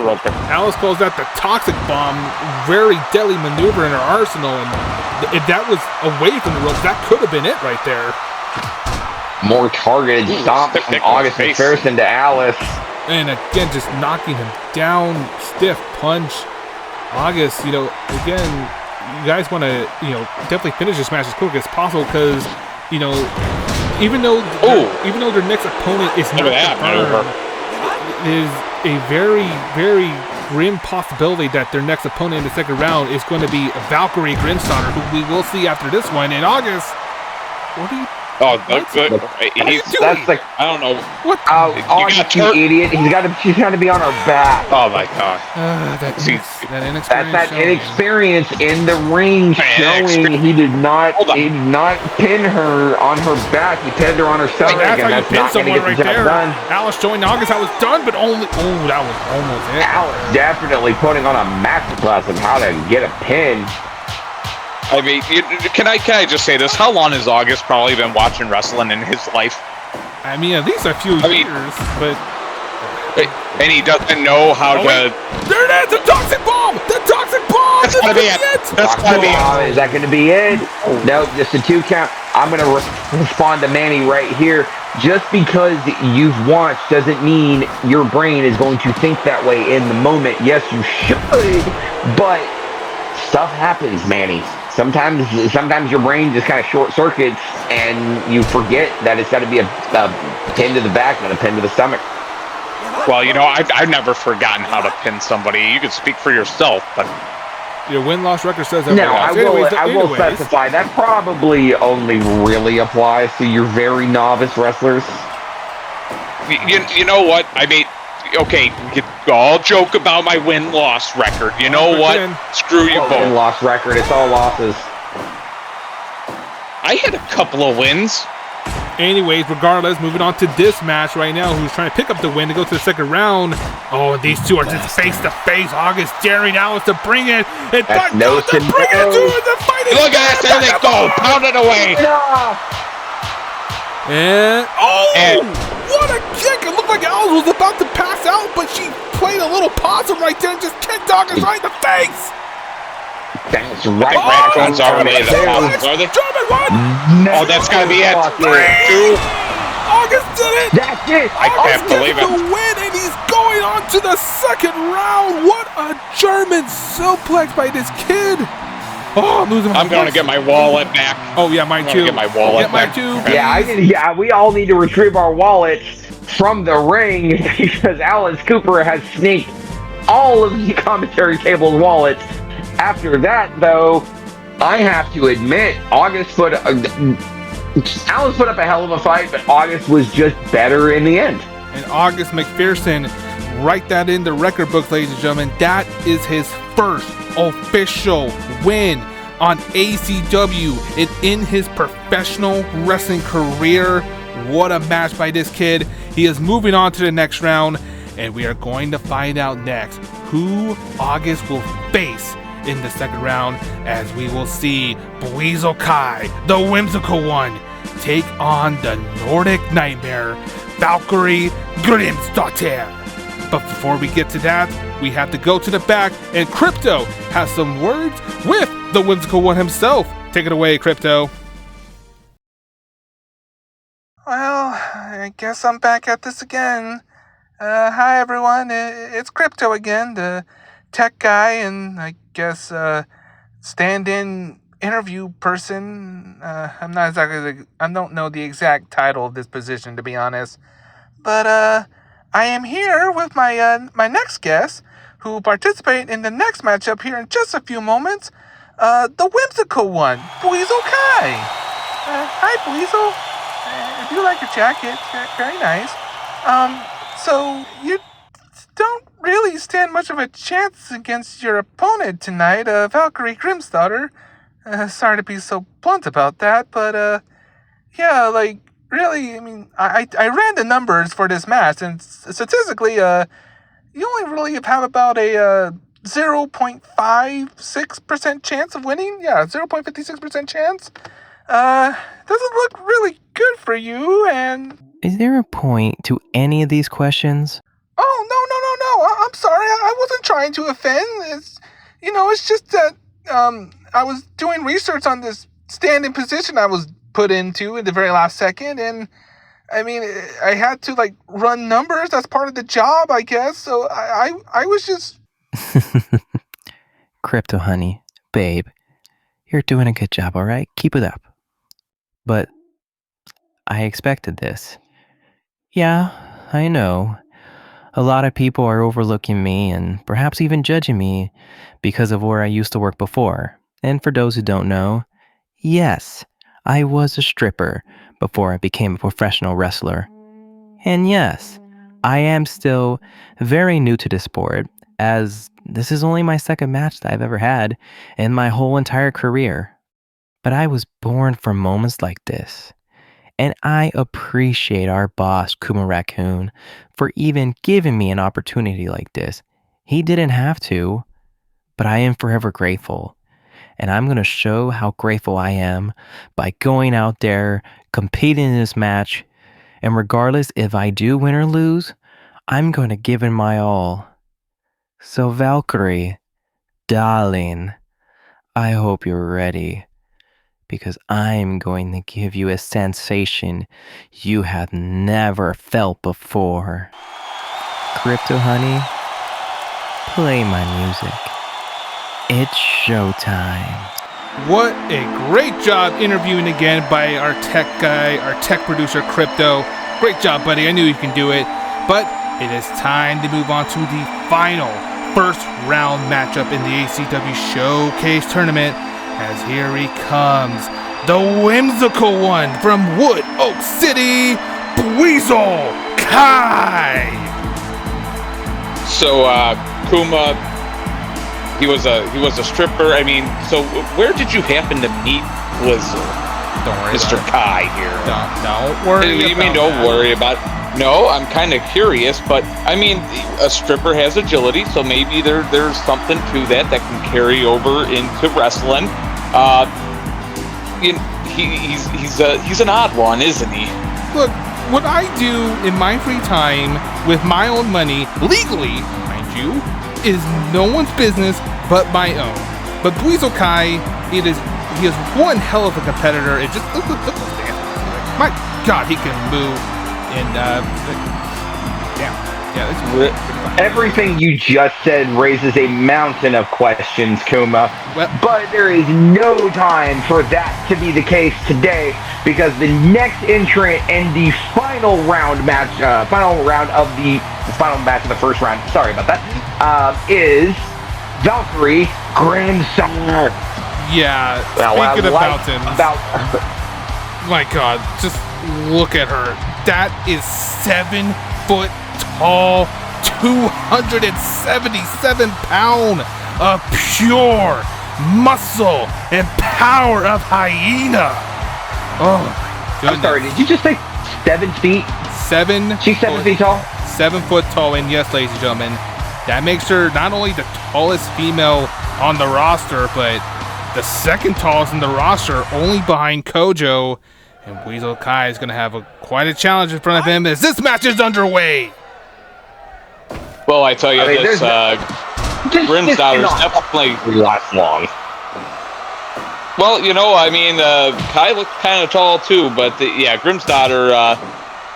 S2: rope break.
S1: Alice calls that the toxic bomb. Very deadly maneuver in her arsenal, and if that was away from the ropes, that could have been it right there.
S3: More targeted stomp from August McPherson to Alice.
S1: And again, just knocking him down. Stiff punch. August, again, you guys want to, definitely finish this match as quick as possible because, even though their next opponent is not confirmed, it is a very, very grim possibility that their next opponent in the second round is going to be Valkyrie Grimstarter, who we will see after this one in August. What are you?
S2: Oh, good. I don't know.
S3: What? You idiot! She's got to be on her back.
S2: Oh my god.
S1: That's
S3: that inexperience in the ring showing he did not pin her on her back. He pinned her on her stomach, and that's not going to get the job done.
S1: Alice joined August. That was done, but only. Oh, that was almost it.
S3: Alice definitely putting on a masterclass of how to get a pin.
S2: I mean, can I just say this? How long has August probably been watching wrestling in his life?
S1: I mean, at least a few years, but...
S2: And he doesn't know how to...
S1: There it is! The toxic bomb! The toxic bomb!
S2: That's gotta be it! That's gotta be it!
S3: Is that gonna be it? No, just a 2 count. I'm gonna respond to Manny right here. Just because you've watched doesn't mean your brain is going to think that way in the moment. Yes, you should, but stuff happens, Manny. Sometimes your brain just kind of short circuits and you forget that it's got to be a pin to the back and a pin to the stomach.
S2: Well, I've never forgotten how to pin somebody. You can speak for yourself, but
S1: your win-loss record says that.
S3: No, I will specify that probably only really applies to your very novice wrestlers.
S2: You know what? I mean, okay, we could all joke about my win-loss record. You know what? Screw you both.
S3: Win-loss record, it's all losses.
S2: I had a couple of wins.
S1: Anyways, regardless, moving on to this match right now, who's trying to pick up the win to go to the second round. Oh, and these two are just face-to-face. August daring Alice to bring it. And
S3: bring it to
S2: the fighting. Look at that, there they go, pound it away.
S1: And, what a kick! It looked like Alice was about to pass out, but she played a little possum right there and just kicked August right in the face.
S3: That's right.
S2: Radicals already the possums, are they?
S3: No.
S2: That's gotta be it. 3, 2.
S1: August did it.
S3: That's it.
S2: I can't believe it.
S1: The win, and he's going on to the second round. What a German suplex by this kid. Oh, I'm losing my
S2: I'm going to get my wallet back.
S1: Oh, yeah, mine too.
S2: Get my wallet back.
S1: Too.
S3: Yeah, we all need to retrieve our wallets from the ring because Alice Cooper has sneaked all of the commentary table's wallets. After that, though, I have to admit, Alice put up a hell of a fight, but August was just better in the end.
S1: And August McPherson, write that in the record books, ladies and gentlemen. That is his first official win on ACW and in his professional wrestling career. What a match by this kid. He is moving on to the next round. and we are going to find out next who August will face in the second round, as we will see Buizel Kai, the whimsical one, take on the Nordic Nightmare, Valkyrie Grimsdotter. But before we get to that, we have to go to the back, and Crypto has some words with the whimsical one himself. Take it away, Crypto.
S5: Well, I guess I'm back at this again. Hi everyone, it's Crypto again, the tech guy and I guess stand-in interview person. I don't know the exact title of this position, to be honest. But I am here with my next guest, who will participate in the next matchup here in just a few moments. The whimsical one, Buizel Kai. Hi Buizel. I do like your jacket. It's very nice. So you don't really stand much of a chance against your opponent tonight, Valkyrie Grimsdotter. Sorry to be so blunt about that, but yeah, like really, I mean, I ran the numbers for this match, and statistically, you only really have about a 0.56% chance of winning. Yeah, 0.56% chance. Doesn't look really good for you, and...
S6: Is there a point to any of these questions?
S5: Oh, no. I'm sorry. I wasn't trying to offend. It's just that, I was doing research on this stand-in position I was put into in the very last second, and, I mean, I had to, like, run numbers. That's part of the job, I guess, so I was just...
S6: Crypto, honey, babe, you're doing a good job, all right? Keep it up. But I expected this. Yeah, I know. A lot of people are overlooking me and perhaps even judging me because of where I used to work before. And for those who don't know, yes, I was a stripper before I became a professional wrestler. And yes, I am still very new to this sport, as this is only my second match that I've ever had in my whole entire career. But I was born for moments like this. And I appreciate our boss, Kuma Raccoon, for even giving me an opportunity like this. He didn't have to, but I am forever grateful. And I'm going to show how grateful I am by going out there, competing in this match, and regardless if I do win or lose, I'm going to give it my all. So Valkyrie, darling, I hope you're ready. Because I'm going to give you a sensation you have never felt before. Crypto honey, play my music. It's showtime.
S1: What a great job interviewing again by our tech guy, our tech producer, Crypto. Great job, buddy. I knew you can do it. But it is time to move on to the final first round matchup in the ACW Showcase Tournament. As here he comes, the whimsical one from Wood Oak City, Buizel Kai.
S2: So Kuma, he was a stripper. I mean, so where did you happen to meet Buizel?
S1: Don't worry
S2: Mr.
S1: about
S2: Kai here.
S1: Don't worry
S2: You mean don't worry about it? No, I'm kind of curious, but I mean, a stripper has agility, so maybe there's something to that can carry over into wrestling. He's an odd one, isn't he?
S1: Look, what I do in my free time with my own money, legally, mind you, is no one's business but my own. But Buizel Kai, he is one hell of a competitor. It just look this dance. My God, he can move. And yeah, it's pretty fun.
S3: Everything you just said raises a mountain of questions, Kuma. But there is no time for that to be the case today, because the next entrant in the final match of the first round, sorry about that, is Valkyrie Grimsdotter.
S1: Yeah, speaking of mountains. My God, just look at her. That is 7 foot tall, 277 pound of pure muscle and power of hyena. Oh my goodness.
S3: I'm sorry, did you just say 7 feet?
S1: She's
S3: 7 feet tall?
S1: 7 foot tall, and yes, ladies and gentlemen, that makes her not only the tallest female on the roster, but the second tallest in the roster, only behind Kojo. And Weasel Kai is going to have quite a challenge in front of him as this match is underway.
S2: Well, I tell you, this Grimsdotter's definitely
S3: last long.
S2: Well, you know, I mean, Kai looked kind of tall too, but yeah, Grimsdotter,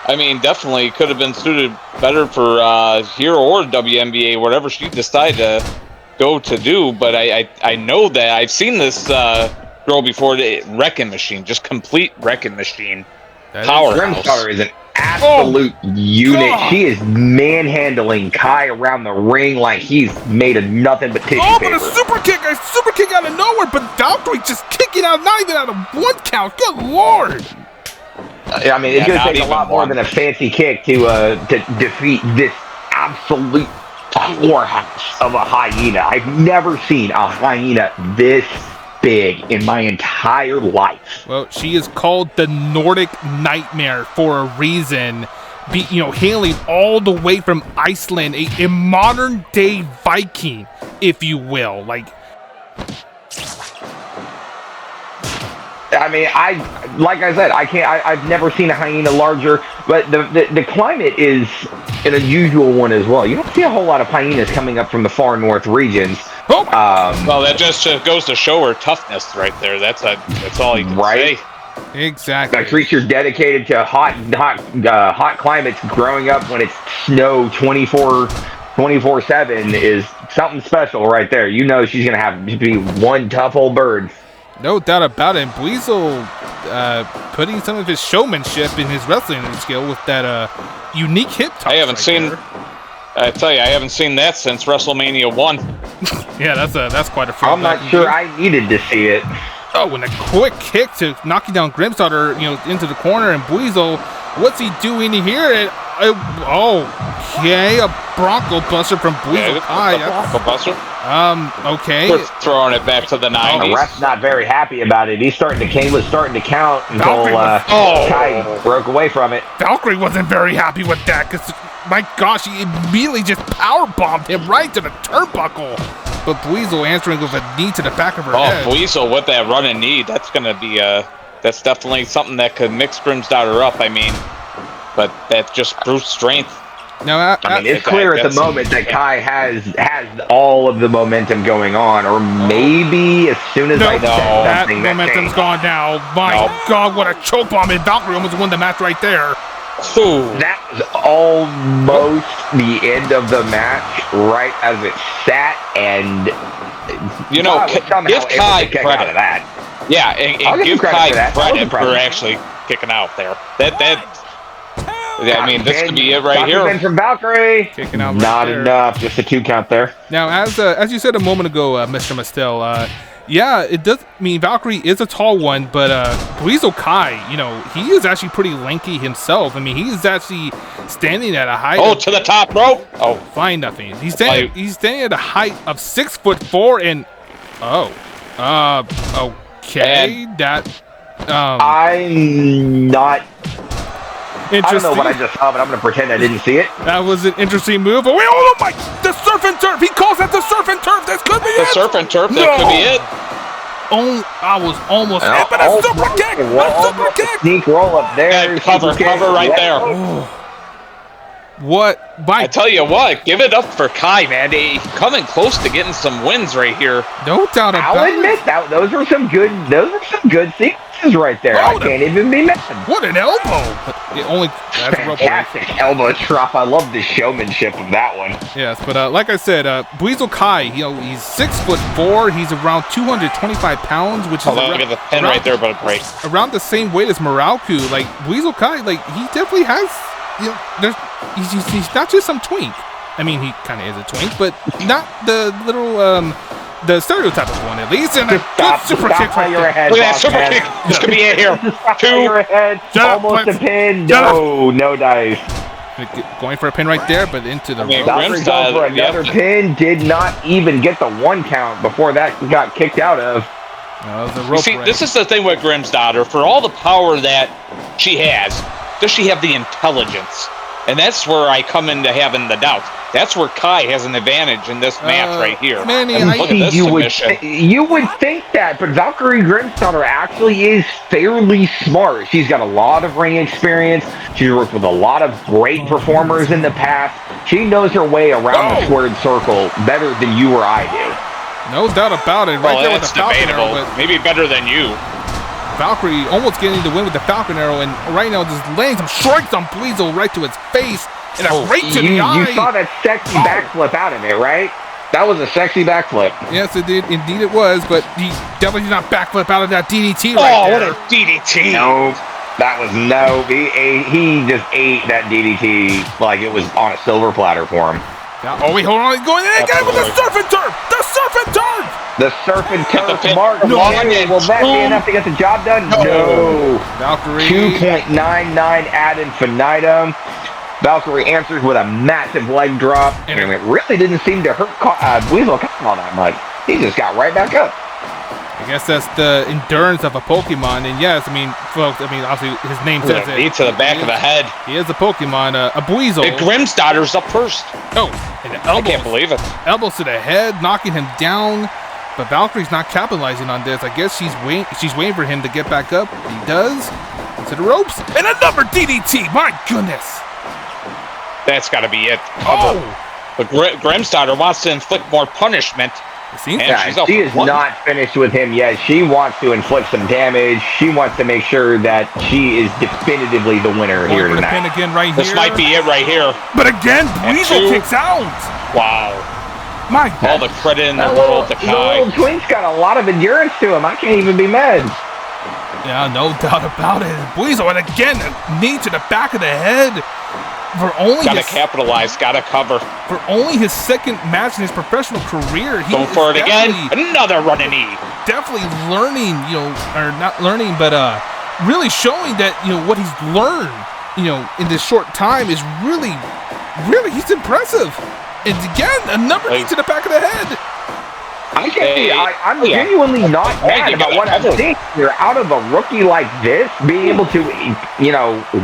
S2: I mean, definitely could have been suited better for Hero or WNBA, whatever she decided to go to do. But I know that I've seen this girl before, the wrecking machine, just complete wrecking machine. Powerhouse.
S3: Grimsdotter is an absolute unit.
S1: God.
S3: She is manhandling Kai around the ring like he's made of nothing but tissue
S1: But
S3: paper.
S1: a super kick out of nowhere, but Valkyrie just kicking out, not even out of 1 count. Good Lord.
S3: I mean, it's
S2: Yeah,
S3: going to take a lot more
S2: one.
S3: than a fancy kick to defeat this absolute powerhouse of a hyena. I've never seen a hyena this big in my entire life.
S1: Well, she is called the Nordic Nightmare for a reason. Hailing all the way from Iceland, a modern day Viking, if you will.
S3: I mean, like I said, I've never seen a hyena larger, but the climate is an unusual one as well. You don't see a whole lot of hyenas coming up from the far north regions.
S1: Oh.
S2: Well, that just goes to show her toughness right there. That's all you can
S3: Right.
S2: say.
S1: Exactly.
S3: A creature dedicated to hot climates, growing up when it's snow 24/7 is something special right there. You know she's gonna have to be one tough old bird.
S1: No doubt about it. And Buizel putting some of his showmanship in his wrestling skill with that unique hip toss.
S2: I haven't seen. I tell you, I haven't seen that since WrestleMania 1.
S1: Yeah, that's quite a.
S3: I'm not sure I needed to see it.
S1: Oh, and a quick kick to knocking down Grimsdottir, into the corner, and Buizel, what's he doing here? Okay, a Bronco Buster from Buizel.
S2: Bronco Buster.
S1: Okay.
S2: We're throwing it back to the 90s.
S3: The ref's not very happy about it. He was starting to count until Kai broke away from it.
S1: Valkyrie wasn't very happy with that because, my gosh, he immediately just power bombed him right to the turnbuckle. But Buizel answering with a knee to the back of her head.
S2: Oh, Buizel with that running knee, that's going to be that's definitely something that could mix Grimsdottir up. I mean, but that's just brute strength.
S1: Now,
S3: I mean, it's clear at the moment that Kai has all of the momentum going on, or maybe as soon as I said
S1: that
S3: something,
S1: momentum's gone now. My God, what a choke bomb! And Valkyrie almost won the match right there.
S2: Ooh.
S3: That was almost the end of the match, right as it sat, and
S2: give Kai credit.
S3: Out of that.
S2: Yeah, and give Kai credit for actually kicking out there. I mean, this could be it right here.
S3: From Valkyrie.
S1: Kicking out right
S3: Not
S1: there.
S3: enough, just a 2 count there.
S1: Now, as you said a moment ago, Mr. Mastel, yeah, it does. I mean, Valkyrie is a tall one, but Buizel Kai, he is actually pretty lanky himself. I mean, he is actually standing at a height.
S2: Oh, to the top rope. Oh,
S1: fine, nothing. He's standing at a height of 6'4" and okay,
S2: and
S1: that.
S3: I'm not. I don't know
S1: Interesting.
S3: what I just saw, but I'm going to pretend I didn't see it.
S1: That was an interesting move. Oh, wait, oh my! The surf and turf. He calls that the surf and turf. That could be
S2: the
S1: it.
S2: surf and turf. That could be it.
S1: I was almost it, but a super kick. A super kick.
S3: Sneak roll up there.
S2: Yeah, cover right there.
S1: Oh. What?
S2: I tell you what, give it up for Kai, man. He's coming close to getting some wins right here.
S1: No doubt about
S3: I'll
S1: it.
S3: admit that those are some good sequences right there. I can't even be mad.
S1: What an elbow! But it only that's rope break.
S3: Fantastic elbow drop. I love the showmanship of that one.
S1: Yes, but like I said, Buizel Kai, he's 6'4". He's around 225 pounds, which is
S2: Look at the pin right there, but break.
S1: Around the same weight as Moralku. Like Buizel Kai, he definitely has. He's not just some twink. I mean, he kind of is a twink, but not the little the stereotype of one at least. And a good super kick right there.
S2: Look at that super kick. This could be it here. 2.
S3: Almost a pin. No dice.
S1: Going for a pin right there, but into the rope.
S3: Valkyrie going for another pin. Did not even get the 1 count before that got kicked out of.
S2: See, this is the thing with Grimsdottir. For all the power that she has, does she have the intelligence? And that's where I come into having the doubts. That's where Kai has an advantage in this match right here.
S1: Manny,
S2: Look at this submission.
S3: You would think that, but Valkyrie Grimstarter actually is fairly smart. She's got a lot of ring experience. She's worked with a lot of great performers in the past. She knows her way around the squared circle better than you or I do.
S1: No doubt about it. Right there with the
S2: that's
S1: Falcon
S2: debatable.
S1: Arrow, but
S2: Maybe better than you.
S1: Valkyrie almost getting the win with the Falcon Arrow, and right now just laying some strikes on Buizel right to his face, and a right to the eye.
S3: You saw that sexy backflip out of it, right? That was a sexy backflip.
S1: Yes, it did. Indeed it was, but he definitely did not backflip out of that DDT right there.
S2: What a DDT.
S3: No, that was he just ate that DDT like it was on a silver platter for him.
S1: Yeah, oh, wait, hold on. He's going in again with the surf and turf. The surf and turf.
S3: The surf and turf mark.
S2: No,
S3: Will that be enough to get the job done? No.
S1: Valkyrie.
S3: 2.99 ad infinitum. Valkyrie answers with a massive leg drop, and it really didn't seem to hurt Buizel all that much. He just got right back up.
S1: I guess that's the endurance of a Pokemon, and yes, I mean, folks, obviously his name says it.
S2: Knee to the back of the head.
S1: He is a Pokemon, a Buizel.
S2: The Grimstarter's up first.
S1: Oh, and the elbows.
S2: I can't believe it.
S1: Elbows to the head, knocking him down. But Valkyrie's not capitalizing on this. I guess she's waiting for him to get back up. He does. To the ropes. And another DDT. My goodness.
S2: That's got to be it.
S1: Oh.
S2: But Grimstarter wants to inflict more punishment.
S3: She is not finished with him yet. She wants to inflict some damage. She wants to make sure that she is definitively the winner here tonight.
S1: Pin again right
S2: this might be it right here.
S1: But again, Buizel kicks out.
S2: Wow.
S1: My God.
S2: All the credit in the world to Kai.
S3: The little twink's got a lot of endurance to him. I can't even be mad.
S1: Yeah, no doubt about it. Buizel, and again, a knee to the back of the head.
S2: Gotta capitalize, gotta cover.
S1: For only his second match in his professional career, he
S2: going for it again. Another running knee.
S1: Definitely learning, or not learning, but really showing that what he's learned, in this short time is really, he's impressive. And again, another knee to the back of the head.
S3: I'm genuinely not mad about what I'm seeing here. Out of a rookie like this, being able to,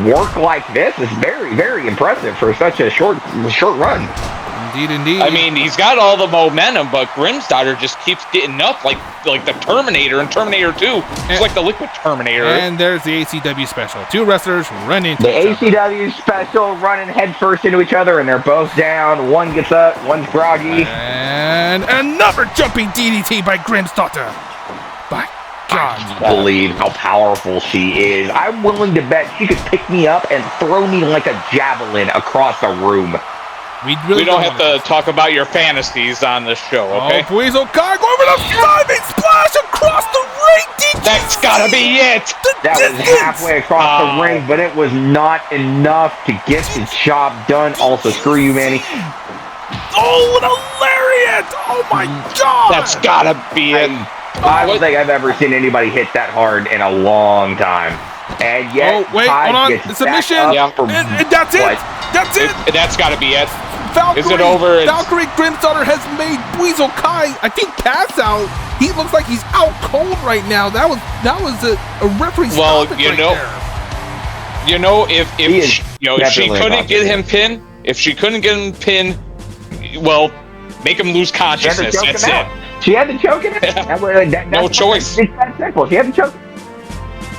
S3: work like this is very, very impressive for such a short run.
S1: Indeed.
S2: I mean, he's got all the momentum, but Grimstarter just keeps getting up like the Terminator in Terminator 2. He's like the Liquid Terminator.
S1: And there's the ACW special. Two wrestlers run into
S3: each other. The ACW special running headfirst into each other, and they're both down. One gets up, one's groggy.
S1: And another jumping DDT by Grimstarter. By God.
S3: I can't believe how powerful she is. I'm willing to bet she could pick me up and throw me like a javelin across a room.
S2: We don't have to talk about your fantasies on this show, okay?
S1: Oh, Buizel Kai going over the diving splash across the ring.
S2: That's gotta be it.
S3: That was halfway across the ring, but it was not enough to get the job done. Also, screw you, Manny.
S1: Oh, what a lariat! Oh my God!
S2: That's gotta be it.
S3: I don't think I've ever seen anybody hit that hard in a long time. And yet,
S1: hold on. The submission. And that's it. That's it.
S2: That's got to be it.
S1: Valkyrie,
S2: is it over?
S1: Valkyrie Grimstarter has made Buizel Kai, I think, pass out. He looks like he's out cold right now. That was a referee stoppage right there.
S2: If she couldn't get him pinned, well, make him lose consciousness. That's it.
S3: She had to choke it out.
S2: No choice.
S3: It's that simple. She had to choke it.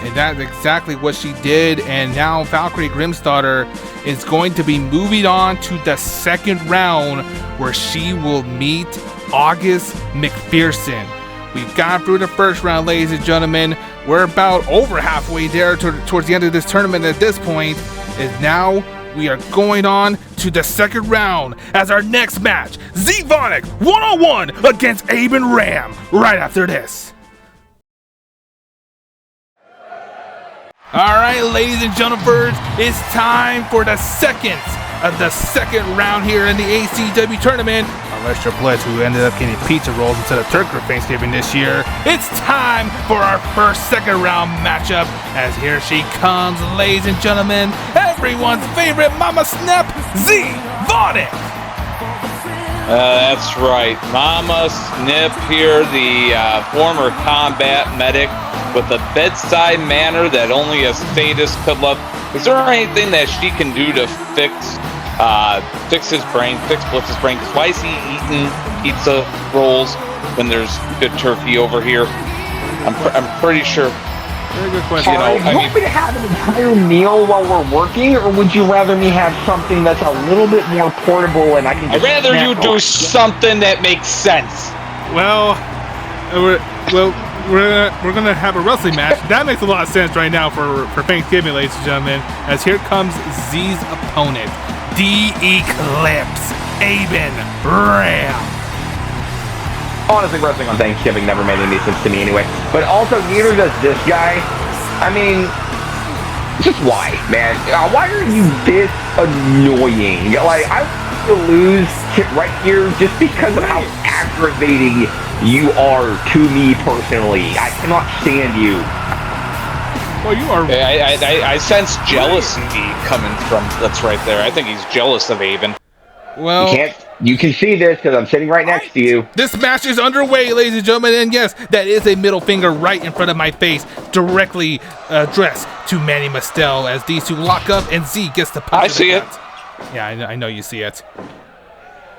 S1: And that's exactly what she did. And now Valkyrie Grimstarter is going to be moving on to the second round, where she will meet August McPherson. We've gone through the first round, ladies and gentlemen. We're about over halfway there towards the end of this tournament at this point. And now we are going on to the second round as our next match, Z-Vonic 101 against Abe and Ram, right after this. All right, ladies and gentlemen, it's time for the second round here in the ACW tournament. Unless you're blessed who ended up getting pizza rolls instead of turkey for Thanksgiving this year, it's time for our second round matchup. As here she comes, ladies and gentlemen, everyone's favorite Mama Snap, Z-Vonic.
S2: That's right, Mama Snip here, the former combat medic with a bedside manner that only a sadist could love. Is there anything that she can do to fix his brain, fix Blitz's brain? Because why is he eating pizza rolls when there's good turkey over here? I'm pretty sure.
S1: Very good question.
S3: Do you want me to have an entire meal while we're working, or would you rather me have something that's a little bit more portable and I can just
S2: I'd rather you
S3: snack
S2: do
S3: on?
S2: something that makes sense.
S1: Well, we're gonna have a wrestling match. That makes a lot of sense right now for Thanksgiving, ladies and gentlemen. As here comes Z's opponent, the Eclipse, Aben Ram.
S3: Honestly, wrestling on Thanksgiving never made any sense to me anyway. But also, neither does this guy. I mean, just why, man? Why are you this annoying? Like, I want to lose right here just because of how aggravating you are to me personally. I cannot stand you.
S1: Well, you are.
S2: I sense jealousy coming from that's right there. I think he's jealous of Aben.
S1: Well,
S3: You can see this because I'm sitting right next to you.
S1: this match is underway, ladies and gentlemen, and yes, that is a middle finger right in front of my face, directly addressed to Manny Mastel as these two lock up and Z gets the punch.
S2: I see it.
S1: Yeah, I know you see it.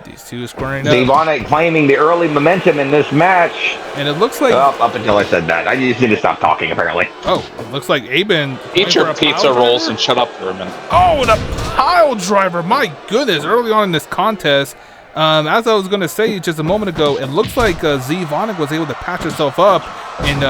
S1: These two squaring up.
S3: Devon claiming the early momentum in this match.
S1: And it looks like...
S3: Up until I said that. I just need to stop talking, apparently.
S1: Oh, it looks like Aben...
S2: Eat your pizza rolls and shut up for a minute.
S1: Oh, the pile driver! My goodness, early on in this contest, as I was going to say just a moment ago, it looks like Z Vonic was able to patch herself up and,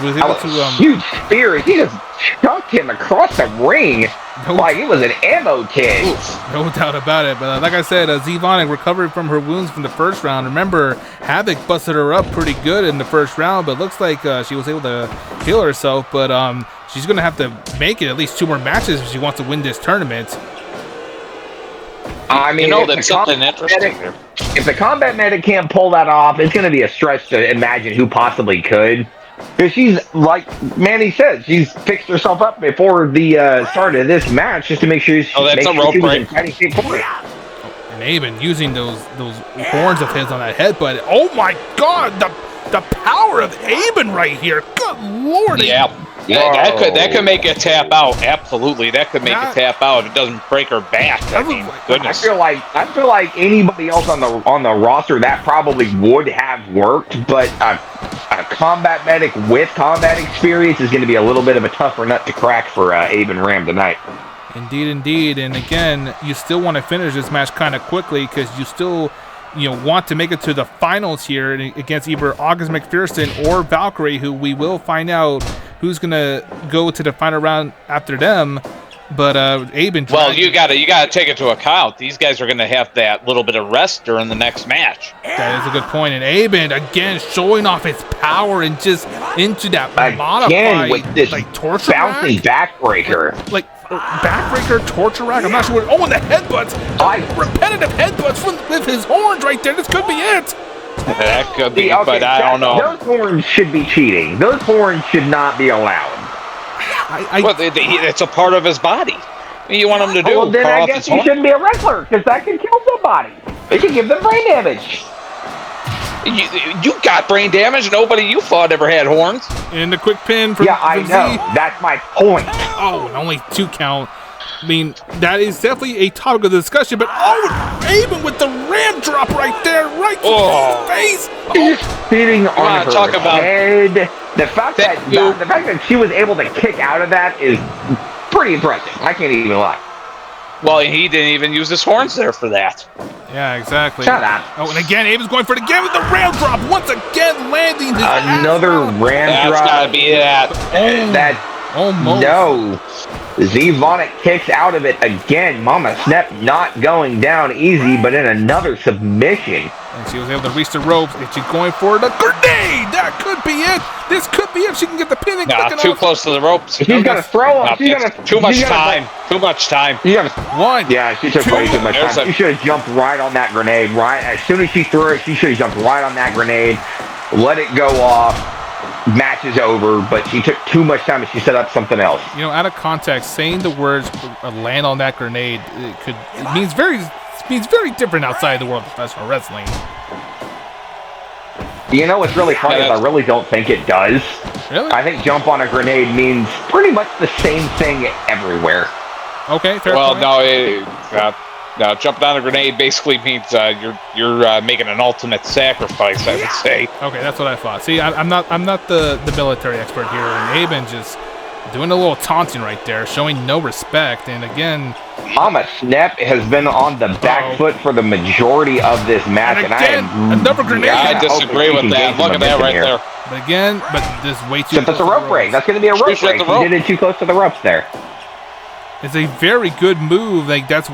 S1: was able to...
S3: huge spear. He just chucked him across the ring like it was an ammo kit.
S1: No doubt about it. But like I said, Z Vonic recovered from her wounds from the first round. Remember, Havoc busted her up pretty good in the first round, but looks like she was able to heal herself. But she's going to have to make it at least 2 more matches if she wants to win this tournament.
S3: I mean,
S2: that's something interesting here.
S3: If the combat medic can't pull that off, it's going to be a stretch to imagine who possibly could. Because she's, like Manny said, she's fixed herself up before the start of this match just to make sure she
S2: that's a rope break.
S1: And Aben using those horns of his on that headbutt. Oh my God, the power of Aben right here. Good Lord.
S2: Yeah. That could make it tap out. Absolutely, that could make it tap out if it doesn't break her back. I mean, goodness.
S3: I feel like anybody else on the roster that probably would have worked, but a combat medic with combat experience is going to be a little bit of a tougher nut to crack for Aben Ram tonight.
S1: Indeed. And again, you still want to finish this match kind of quickly because you still want to make it to the finals here against either August McPherson or Valkyrie, who we will find out who's gonna go to the final round after them. But Aben.
S2: Well, you gotta take into account these guys are gonna have that little bit of rest during the next match.
S1: That is a good point. And Aben again showing off his power and just into that modified
S3: with this
S1: torture
S3: bouncy backbreaker.
S1: Backbreaker, torture rack. I'm not sure. Oh, and the headbutts. Repetitive headbutts with his horns right there. This could be it.
S2: That could be, but I don't know.
S3: Those horns should be cheating. Those horns should not be allowed.
S2: It's a part of his body. You want him to do?
S3: Well, then I guess he shouldn't be a wrestler because that can kill somebody. It can give them brain damage.
S2: You got brain damage. Nobody you fought ever had horns.
S1: And the quick pin from
S3: I know. That's my point.
S1: Oh, and only 2 count. I mean, that is definitely a topic of discussion, but Aben with the ram drop right there, right to his face.
S3: He's sitting on her head. The fact that she was able to kick out of that is pretty impressive. I can't even lie.
S2: Well, he didn't even use his horns there for that.
S1: Yeah, exactly.
S3: Shut up.
S1: Oh, and again, Aben's going for it again with the ram drop. Once again, landing his
S3: another ram drop.
S2: That's gotta be that.
S1: Almost.
S3: No. Z Vonic kicks out of it again. Mama Snap not going down easy, but in another submission.
S1: And she was able to reach the ropes. And she's going for the grenade. That could be it. This could be it. She can get the pin.
S2: Too close to the ropes.
S3: She's gonna throw up.
S2: Too much time. Too much time.
S1: One.
S3: Yeah, she took way too much time. She should have jumped right on that grenade. Right as soon as she threw it, she should have jumped right on that grenade. Let it go off. Match is over, but she took too much time and she set up something else.
S1: Out of context, saying the words "land on that grenade" it means very different outside the world of professional wrestling.
S3: What's really funny is I really don't think it does.
S1: Really?
S3: I think jump on a grenade means pretty much the same thing everywhere.
S1: Okay, fair
S2: Well,
S1: point.
S2: no, jumping on a grenade basically means you're making an ultimate sacrifice, I would say.
S1: Okay, that's what I thought. See, I'm not the military expert here, and Aben just doing a little taunting right there, showing no respect. And again,
S3: Mama Snap has been on the back foot for the majority of this match,
S1: And
S3: and I
S1: again,
S3: am
S1: another grenade.
S2: I disagree with that. Look at that right there.
S1: but again, this is way too.
S3: Except that's a rope break. That's going to be a rope break. He did it too close to the ropes there.
S1: It's a very good move. Like that's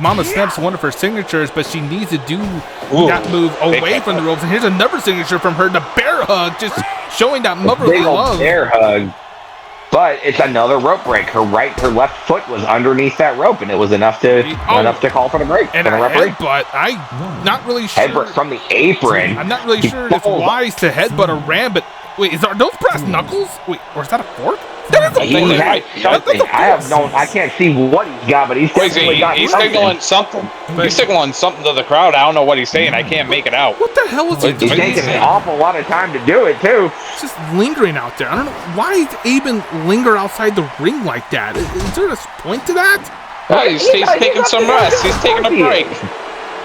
S1: Mama Snap's one of her signatures, but she needs to do that move away from the ropes. And here's another signature from her, the bear hug, just showing that motherly
S3: Big old
S1: love.
S3: bear hug. But it's another rope break. Her left foot was underneath that rope, and it was enough to call for the break.
S1: And
S3: for the referee.
S1: headbutt, I'm not really sure.
S3: Headbutt from the apron.
S1: I'm not really sure it's wise to headbutt a ram, but wait, are those brass knuckles? Wait, or is that a fork? That is a
S3: He
S1: fork.
S3: has something. I can't see what he's got, but he's definitely got
S2: He's
S3: something.
S2: signaling something. He's signaling something to the crowd. I don't know what he's saying. I can't make it out.
S1: What the hell is he
S3: He's
S1: doing?
S3: taking an awful lot of time to do it, too.
S1: It's just lingering out there. I don't know. Why does Aben linger outside the ring like that? Is there a point to that?
S2: Well, he's taking some rest. He's taking a break.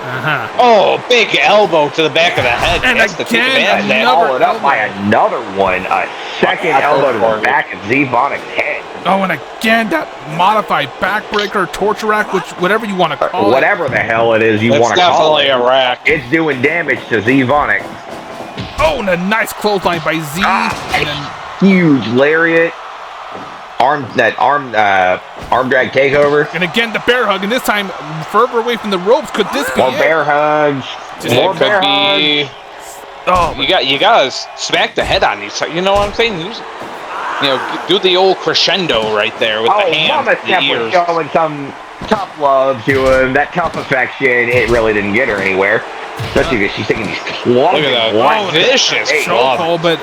S1: Uh-huh.
S2: Oh, big elbow to the back of the head.
S1: And
S2: That's the
S1: again,
S2: take advantage of that.
S3: Followed up by another one. A second elbow to the back of Z-Vonic's head.
S1: Oh, and again, that modified backbreaker, torture rack, whatever you want to call it.
S3: Whatever the hell it is you want to call it.
S2: It's definitely a rack.
S3: It's doing damage to Z-Vonic.
S1: Oh, and a nice clothesline by Z. And then,
S3: Huge lariat. Arm drag takeover.
S1: and again, the bear hug, and this time further away from the ropes. Could this be
S3: More
S1: it?
S3: bear hugs. More bear hugs.
S1: Oh,
S2: You gotta smack the head on these. You know what I'm saying? Do the old crescendo right there with the hands,
S3: Mama
S2: the
S3: Steph was
S2: ears.
S3: showing some tough love to him. That tough affection, it really didn't get her anywhere. Especially because she's taking these clubs.
S2: Look at that.
S1: Oh,
S2: Vicious
S1: chokehold,
S2: club.
S1: but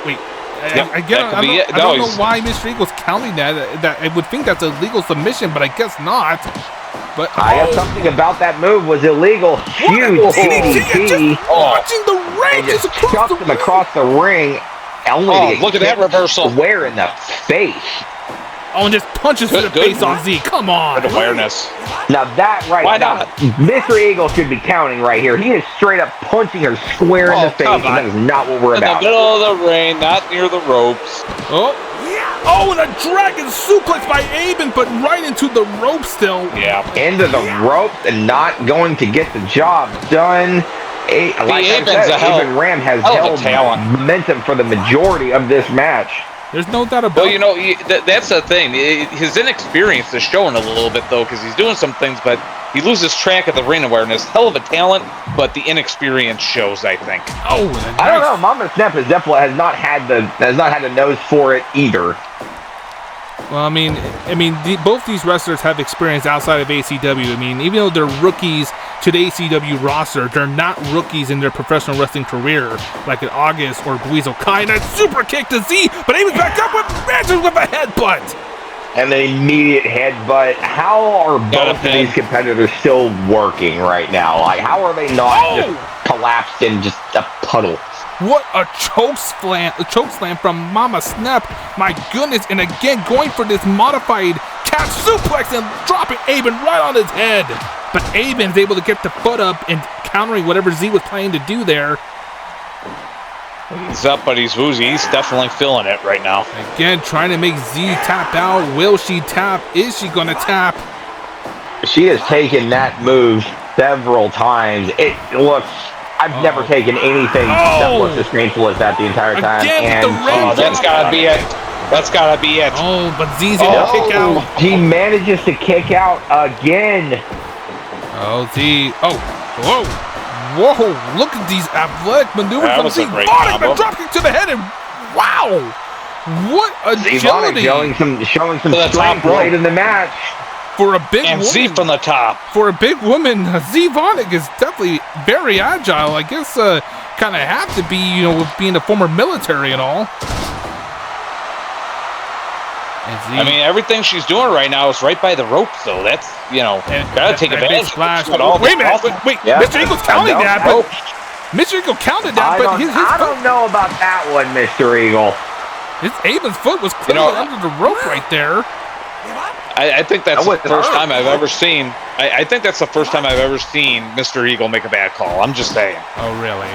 S1: wait.
S2: Yep,
S1: Again,
S2: that could be it.
S1: I don't
S2: No,
S1: know why Mr. Eagle's counting that. I would think that's a legal submission, but I guess not. But
S3: I guess something about that move was illegal. Huge DDT.
S1: Watching the ring
S3: And just
S1: across
S3: chucked
S1: the
S3: him across the ring. Only to
S2: look at that
S3: get
S2: reversal.
S3: Square in the face.
S1: Oh, and just punches to the
S2: Good
S1: face on Z. Come on.
S2: Good awareness.
S3: Now that right
S2: Why
S3: now,
S2: not?
S3: Mr. Eagle should be counting right here. He is straight up punching her square in the face, and that is not what we're
S2: In the
S3: about.
S2: middle of the ring, not near the ropes.
S1: Oh, and a dragon suplex by Aben, but right into the rope still.
S2: Yeah.
S3: Into the ropes and not going to get the job done. Like I
S2: Aben's
S3: said, Aben Ram has held momentum for the majority of this match.
S1: There's no doubt about it.
S2: Well, that's the thing. His inexperience is showing a little bit, though, because he's doing some things, but he loses track of the ring awareness. Hell of a talent, but the inexperience shows, I think.
S1: Oh,
S3: I don't know. Mama Snap has not had the nose for it either.
S1: Well, both these wrestlers have experience outside of ACW. Even though they're rookies to the ACW roster, they're not rookies in their professional wrestling career, like at August or Buizo Kai. And a super kick to Z, but Aben's back up with a headbutt.
S3: And the immediate headbutt. How are both of these competitors still working right now? Like, how are they not just collapsed in just a puddle?
S1: What a choke slam from Mama Snap. My goodness. And again, going for this modified cat suplex and dropping Aben right on his head. But Aben's able to get the foot up and countering whatever Z was planning to do there.
S2: He's up, but he's woozy. He's definitely feeling it right now.
S1: Again, trying to make Z tap out. Will she tap? Is she going to tap?
S3: She has taken that move several times. It looks... I've never taken anything that looks as painful as that the entire time.
S1: Again,
S3: And
S2: that's gotta be it. That's gotta be it.
S1: Oh, but Z's able to kick out.
S3: He manages to kick out again.
S1: Oh, Z. Oh, whoa. Whoa, look at these athletic maneuvers
S2: That
S1: from
S2: was a
S1: Z.
S2: great
S1: Vonic,
S2: combo.
S1: a drop kick to the head, and wow. What agility.
S3: Showing some
S2: the
S3: strength
S2: top rope.
S3: late in the match.
S1: For a big
S2: And
S1: woman.
S2: Z from the top.
S1: For a big woman, Z Vonic is definitely very agile. I guess kind of have to be, with being a former military and all. And Z,
S2: Everything she's doing right now is right by the ropes, though. That's, gotta take advantage.
S1: Splash.
S2: Of it.
S1: Wait a minute. Wait.
S3: Yeah.
S1: Mr. Eagle's counting that, but Mr. Eagle counted that, but his
S3: I don't know about that one, Mr. Eagle.
S1: His Aben's foot was clearly under the rope right there.
S2: I think that's
S3: That
S2: the
S3: was
S2: first
S3: hard.
S2: time I've ever seen. I think that's the first time I've ever seen Mr. Eagle make a bad call. I'm just saying.
S1: Oh, really?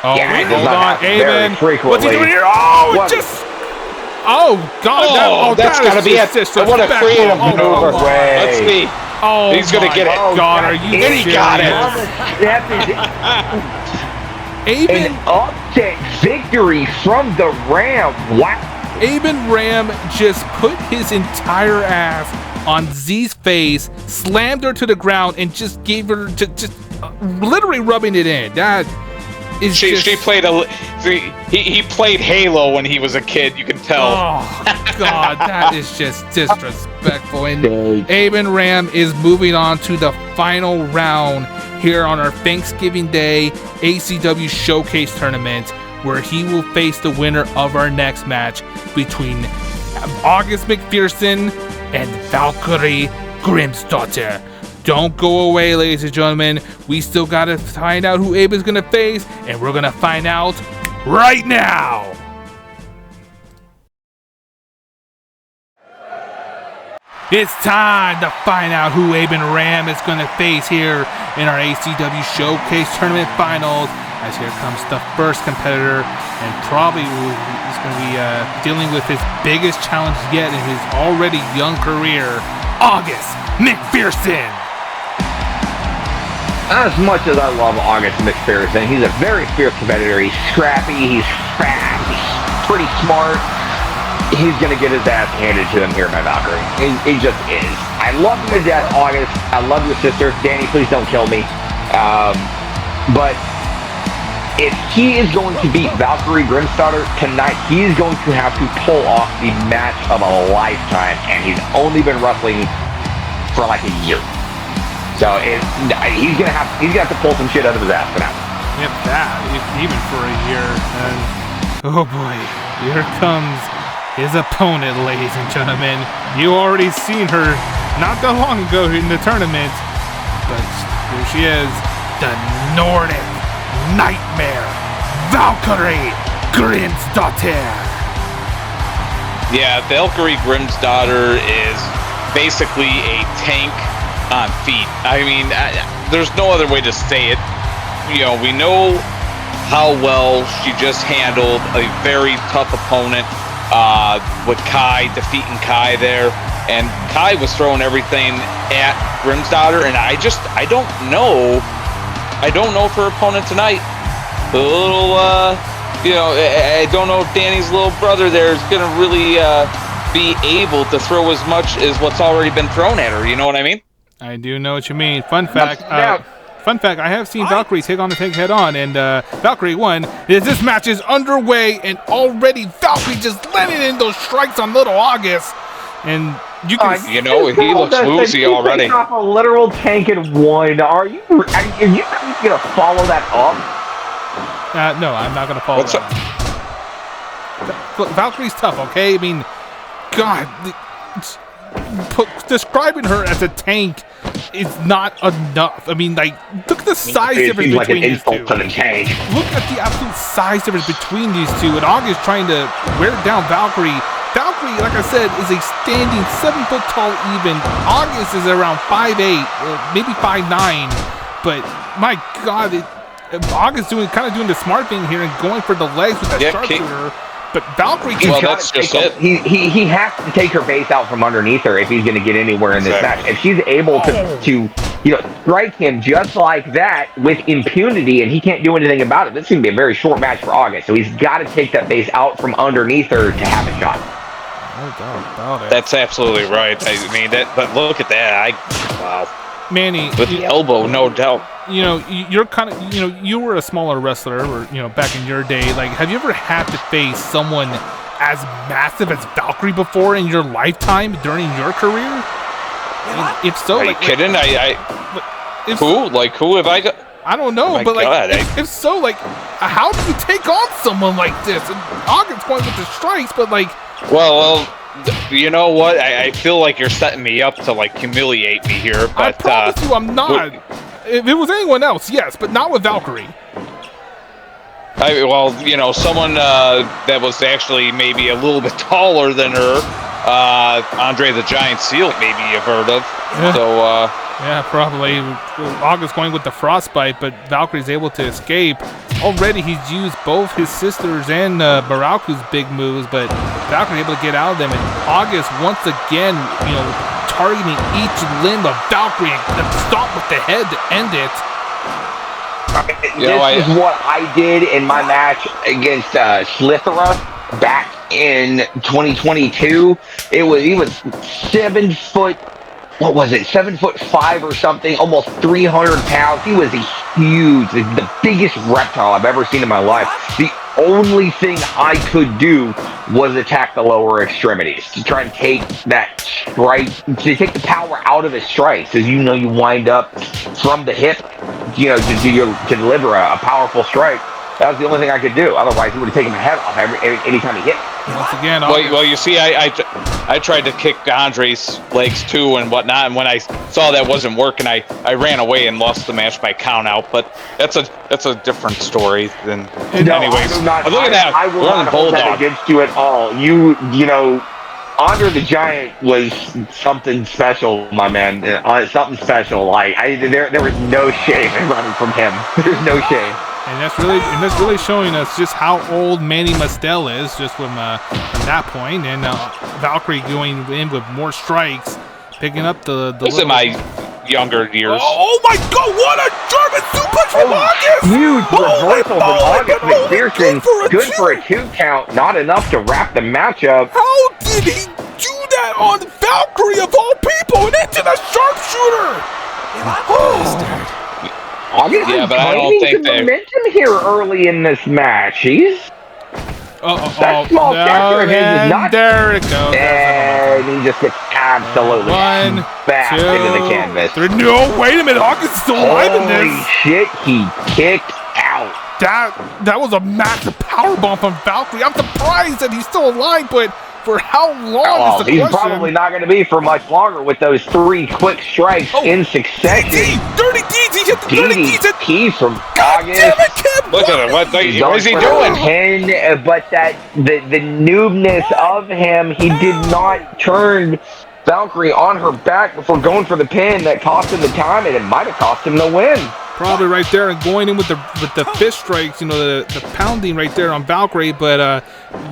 S1: Oh,
S3: Yeah,
S1: wait,
S3: it does
S1: hold
S3: not
S1: on.
S3: happen very
S1: Aben. What's he doing
S3: frequently.
S1: here? Oh,
S3: What?
S1: it just... Oh, God.
S2: That's
S1: that
S2: got to
S1: is
S2: be it.
S1: just
S2: What a
S1: disrespectful.
S2: creative
S1: Oh,
S2: maneuver.
S1: come on.
S3: Way.
S2: Let's see.
S1: Oh,
S2: He's going to
S1: my
S2: get it.
S1: God, are you
S2: And he got it.
S1: Aben,
S3: An upset victory from the Ram. Wow.
S1: Aben Ram just put his entire ass on Z's face, slammed her to the ground, and just gave her just literally rubbing it in. That is
S2: She
S1: just...
S2: played he played Halo when he was a kid. You can tell.
S1: Oh, God, that is just disrespectful. And Aben Ram is moving on to the final round here on our Thanksgiving Day ACW Showcase Tournament, where he will face the winner of our next match between August McPherson and Valkyrie Grimsdottir. Don't go away, ladies and gentlemen. We still got to find out who Aben's going to face, and we're going to find out right now. It's time to find out who Aben Ram is going to face here in our ACW Showcase Tournament Finals. As here comes the first competitor, and probably is going to be dealing with his biggest challenge yet in his already young career, August McPherson.
S3: As much as I love August McPherson, he's a very fierce competitor. He's scrappy, he's fast, he's pretty smart. He's going to get his ass handed to him here by Valkyrie. He just is. I love him to death, August. I love your sister. Danny, please don't kill me. But if he is going to beat Valkyrie Grimsdottir tonight, he is going to have to pull off the match of a lifetime. And he's only been wrestling for like a year. So he's gonna have to pull some shit out of his ass for that.
S1: Yep, even for a year. And oh boy, here comes his opponent, ladies and gentlemen. You already seen her not that long ago in the tournament, but here she is, the Nordic Nightmare, Valkyrie Grimsdottir.
S2: Yeah, Valkyrie Grimsdottir is basically a tank on feet. I mean, there's no other way to say it. You know, we know how well she just handled a very tough opponent with Kai, defeating Kai there. And Kai was throwing everything at Grimsdottir, and I don't know if her opponent tonight, the little, I don't know if Danny's little brother there is going to really be able to throw as much as what's already been thrown at her. You know what I mean?
S1: I do know what you mean. Fun fact, I have seen Valkyrie take on the tank head on, and Valkyrie won. This match is underway, and already Valkyrie just letting in those strikes on little August. And you can
S2: he looks woozy already.
S3: He off a literal tank and won. Are you gonna follow that up?
S1: No, I'm not gonna follow that. Look, Valkyrie's tough, okay? I mean, God, describing her as a tank is not enough. I mean, like, look at the size difference between these two.
S3: To the tank.
S1: Look at the absolute size difference between these two. And August trying to wear down Valkyrie. Valkyrie, like I said, is a standing 7 foot tall even. August is around 5'8", maybe 5'9". But my God, August doing the smart thing here and going for the legs with that sharpshooter. But Valkyrie
S2: that's just it.
S3: He has to take her base out from underneath her if he's going to get anywhere in this match. If she's able to strike him just like that with impunity, and he can't do anything about it, this is going to be a very short match for August. So he's got to take that base out from underneath her to have a shot.
S1: No doubt about it.
S2: That's absolutely right. I mean, but look at that. Wow.
S1: Manny,
S2: with the elbow, no doubt.
S1: You're kind of, you were a smaller wrestler, or back in your day. Like, have you ever had to face someone as massive as Valkyrie before in your lifetime during your career? And if so,
S2: are you kidding? Who have I got?
S1: I don't know, but if so, how do you take on someone like this? And August going with the strikes, but
S2: well, you know what? I feel like you're setting me up to humiliate me here. But
S1: I promise you, I'm not. If it was anyone else, yes, but not with Valkyrie.
S2: Someone that was actually maybe a little bit taller than her. Andre the Giant Seal, maybe you've heard of.
S1: Yeah.
S2: So,
S1: Yeah, probably. August going with the frostbite, but Valkyrie's able to escape. Already he's used both his sisters and Barauku's big moves, but Valkyrie able to get out of them. And August once again, targeting each limb of Valkyrie and stomp with the head to end it.
S3: This is what I did in my match against Slithera back in 2022. He was 7 foot. What was it? 7'5" or something, almost 300 pounds. He was the biggest reptile I've ever seen in my life. The only thing I could do was attack the lower extremities to try and take that strike, to take the power out of his strikes. As you wind up from the hip, to deliver a powerful strike. That was the only thing I could do. Otherwise, he would have taken my head off any time he hit.
S1: Once again,
S2: well, you see, I tried to kick Andre's legs too and whatnot, and when I saw that wasn't working, I ran away and lost the match by count out. But that's a different story than.
S3: No,
S2: anyways,
S3: I will not,
S2: look at that.
S3: I will not hold that against you at all. Andre the Giant was something special, my man. Something special. There was no shame in running from him. There's no shame.
S1: And that's really showing us just how old Manny Mustel is, just from that point. And Valkyrie going in with more strikes, picking up the.
S2: Those are my younger years.
S1: Oh my God! What a German suplex from August!
S3: Huge reversal from August McPherson. Good for a 2 count. Not enough to wrap the match up.
S1: How did he do that on Valkyrie of all people and into the sharpshooter?
S3: August is
S2: but I don't think
S3: some momentum here early in this match. He's that small stature of his is not.
S1: There it goes.
S3: And he just gets absolutely back into the canvas.
S1: No, wait a minute. August is still alive in this.
S3: Holy shit, he kicked out.
S1: That was a massive powerbomb from Valkyrie. I'm surprised that he's still alive, but for how long is the
S3: he's
S1: question?
S3: Probably not going to be for much longer with those 3 quick strikes in succession.
S1: Dirty Deeds! He hit the Dirty Deeds!
S3: DDT from
S1: God
S3: August.
S1: damn it, Kim!
S2: Look at him. What is he doing?
S3: But the noobness of him, he did not turn Valkyrie on her back before going for the pin. That cost him the time, and it might have cost him the win.
S1: Probably right there, and going in with the fist strikes, the pounding right there on Valkyrie, but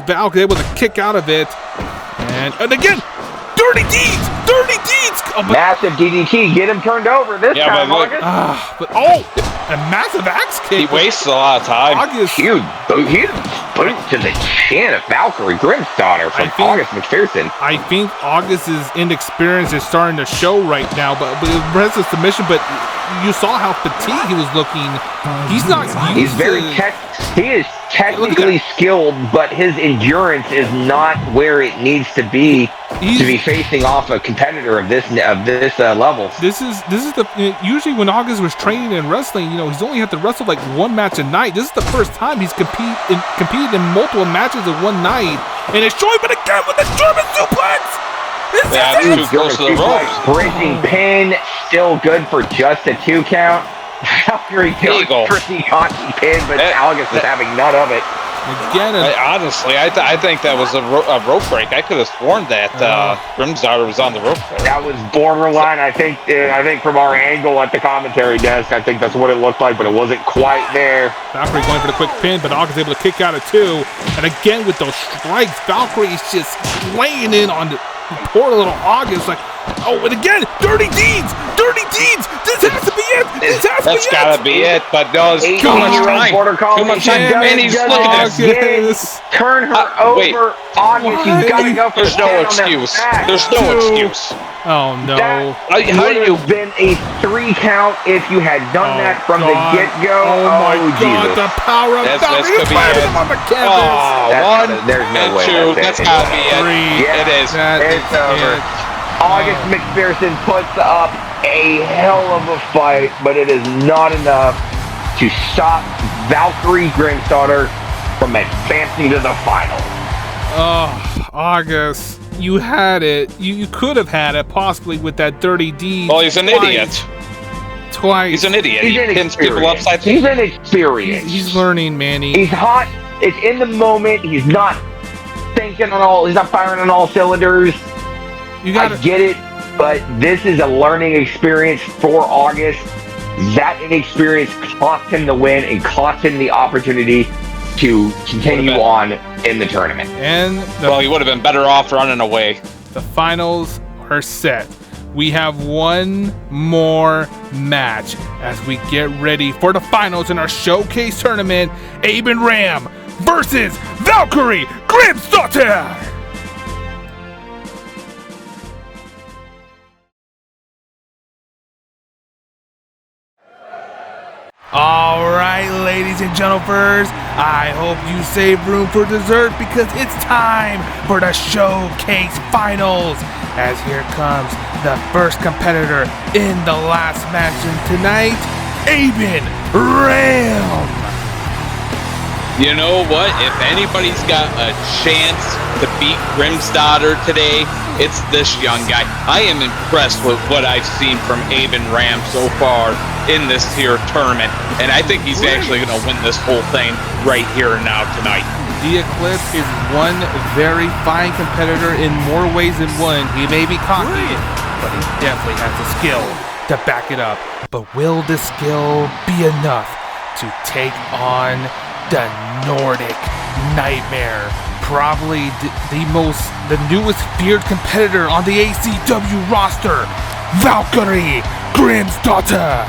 S1: Valkyrie able to kick out of it, and again, Dirty Deeds!
S3: Massive DDT, get him turned over this time, August.
S1: A massive axe kick.
S2: He wastes a lot of time.
S3: August, huge boot to the chin of Valkyrie Grimsdottir from August McPherson.
S1: I think August's inexperience is starting to show right now, but it was a submission, but you saw how fatigued he was looking. He's not used
S3: he is technically skilled, but his endurance is not where it needs to be to be facing off a competitor of this level.
S1: This is usually when August was training and wrestling, he's only had to wrestle like 1 match a night. This is the first time he's competed in multiple matches in one night, and it's showing, but again with the German suplex.
S2: Too close to the ropes.
S3: Bridging pin, still good for just a 2 count. Valkyrie goes for the Conti pin, but August is having none of it.
S2: Again, honestly, I think that was a rope break. I could have sworn that Grimsdottir was on the rope break.
S3: That was borderline. I think from our angle at the commentary desk, I think that's what it looked like, but it wasn't quite there.
S1: Valkyrie going for the quick pin, but August able to kick out of 2. And again with those strikes, Valkyrie is just laying in on the poor little August. And again, Dirty Deeds! This has to be it!
S2: That's gotta be it, but no, it's too much time. Too much time. And he's looking at
S3: this. Turn her over. August, you gotta go for
S2: There's no excuse. There's no excuse.
S1: Oh no.
S3: That would have been a 3 count if you had done that from the get-go.
S1: Oh my God, the power of Valkyrie is on the canvas.
S3: There's no way.
S2: 2. That's gotta be it. It is.
S3: It's over. August McPherson puts up a hell of a fight, but it is not enough to stop Valkyrie Grimsdottir from advancing to the final.
S1: Oh, August, you had it. You could have had it possibly with that Dirty Deed.
S2: Well, he's an idiot.
S1: Twice.
S2: He's an idiot. He pins people upside down.
S3: He's inexperienced.
S1: He's learning, Manny.
S3: He's hot. It's in the moment. He's not he's not firing on all cylinders.
S1: I
S3: get it, but this is a learning experience for August. That inexperience cost him the win and cost him the opportunity to continue on in the tournament.
S1: And
S2: he would have been better off running away.
S1: The finals are set. We have one more match as we get ready for the finals in our showcase tournament. Aben Ram versus Valkyrie Grimsdottir. All right, ladies and gentlemen, I hope you save room for dessert because it's time for the showcase finals. As here comes the first competitor in the last match tonight, Aben Ram.
S2: You know what? If anybody's got a chance to beat Grimsdottir today, it's this young guy. I am impressed with what I've seen from Aben Ram so far in this here tournament, and I think he's actually going to win this whole thing right here and now tonight.
S1: The Eclipse is one very fine competitor in more ways than one. He may be cocky, but he definitely has the skill to back it up. But will the skill be enough to take on the Nordic Nightmare? Probably the newest feared competitor on the ACW roster, Valkyrie Grimsdottir.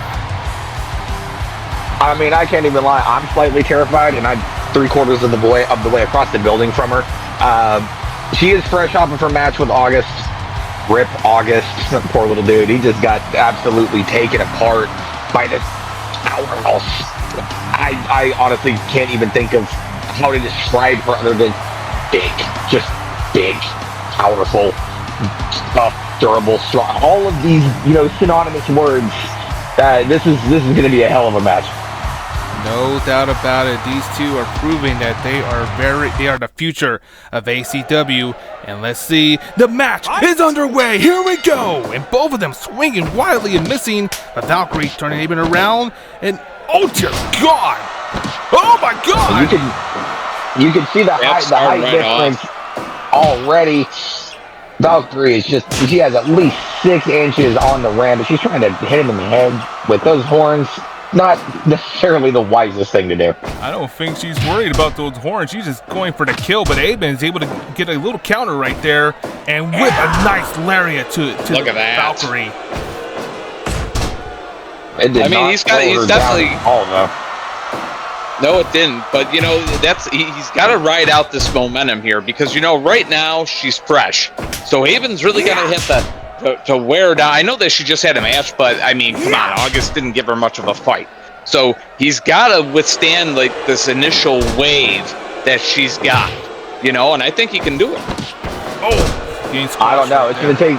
S3: I mean, I can't even lie. I'm slightly terrified, and I'm 3/4 of the way across the building from her. She is fresh off of her match with August. Rip August, poor little dude. He just got absolutely taken apart by the powerhouse. I honestly can't even think of how to describe her other than big, just big, powerful, tough, durable, strong. All of these, synonymous words. This is going to be a hell of a match.
S1: No doubt about it. These two are proving that they are the future of ACW. And let's see, the match is underway. Here we go. And both of them swinging wildly and missing. But Valkyrie turning Aben around. And oh dear God! Oh my God!
S3: You can see the height difference already. Valkyrie she has at least 6 inches on the ram, but she's trying to hit him in the head with those horns. Not necessarily the wisest thing to do.
S1: I don't think she's worried about those horns. She's just going for the kill, but Aben is able to get a little counter right there and whip a nice lariat to
S2: Look at that.
S1: Valkyrie.
S2: He's definitely
S3: all though.
S2: No, it didn't. But he's got to ride out this momentum here because right now she's fresh. So Aben's really gonna hit to wear down. I know that she just had a match, but I mean, come on, August didn't give her much of a fight. So he's got to withstand this initial wave that she's got, and I think he can do it.
S1: Oh,
S3: I don't know. It's gonna take.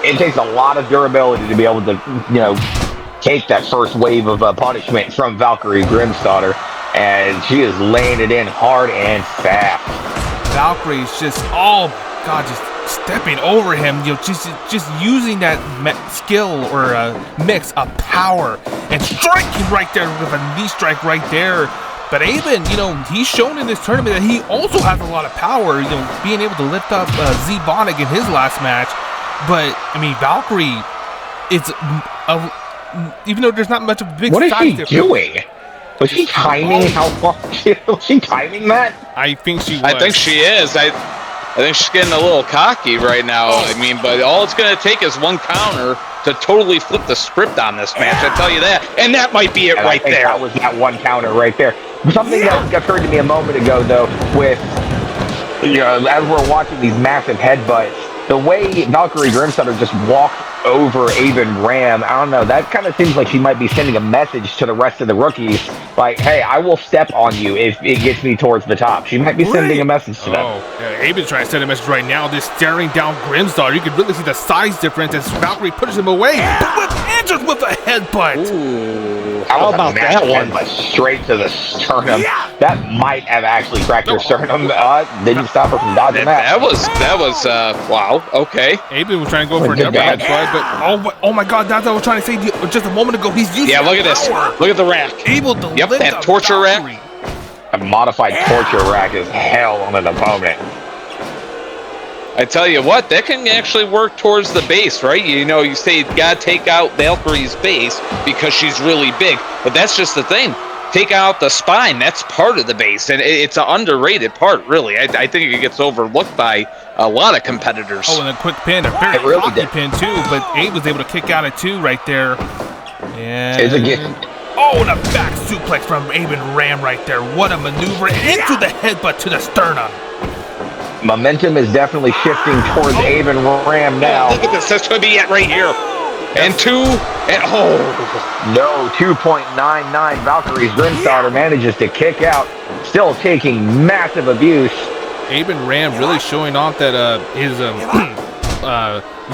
S3: It takes a lot of durability to be able to, take that first wave of punishment from Valkyrie Grimsdottir. And she is laying it in hard and fast.
S1: Valkyrie's just just stepping over him. Just using that skill or mix of power and striking right there with a knee strike right there. But Aben, he's shown in this tournament that he also has a lot of power. Being able to lift up Z-Bonic in his last match. But I mean, Valkyrie, even though there's not much of a big.
S3: What is she doing? Was she timing how far? Was she timing that?
S1: I think she was.
S2: I think she is. I think she's getting a little cocky right now. But all it's going to take is one counter to totally flip the script on this match. I tell you that. And that might be it right there.
S3: That was that one counter right there. Something that occurred to me a moment ago, though, with, as we're watching these massive headbutts, the way Valkyrie Grimsdottir just walked over Aben Ram, I don't know, that kind of seems like she might be sending a message to the rest of the rookies, like, hey, I will step on you if it gets me towards the top. She might be sending a message to them.
S1: Aben's trying to send a message right now, just staring down Grimsdottir. You can really see the size difference as Valkyrie pushes him away, but answers with a headbutt.
S2: Ooh, how about that one?
S3: Straight to the sternum. Yeah. That might have actually cracked her sternum. Didn't stop her from dodging that.
S2: That was wow. Okay.
S1: Aben was trying to go for another headbutt, but oh my God, that's what I was trying to say just a moment ago. He's using
S2: look at this. Look at the rack.
S1: Able to lift
S2: that torture rack.
S3: A modified torture rack is hell on an opponent.
S2: I tell you what, that can actually work towards the base, right? You know, you say you gotta take out Valkyrie's base because she's really big, but that's just the thing. Take out the spine, that's part of the base, and it's an underrated part, really. I think it gets overlooked by a lot of competitors.
S1: Oh, and a quick pin, a very cocky pin too, but Abe was able to kick out at 2 right there. And oh, and a back suplex from Abe and Ram right there. What a maneuver into the headbutt to the sternum.
S3: Momentum is definitely shifting towards Abe and Ram now.
S2: Look at this. This could be it right here. And 2, and
S3: no, 2.99. Valkyrie's Grimstarter manages to kick out, still taking massive abuse.
S1: Abe and Ram really showing off that his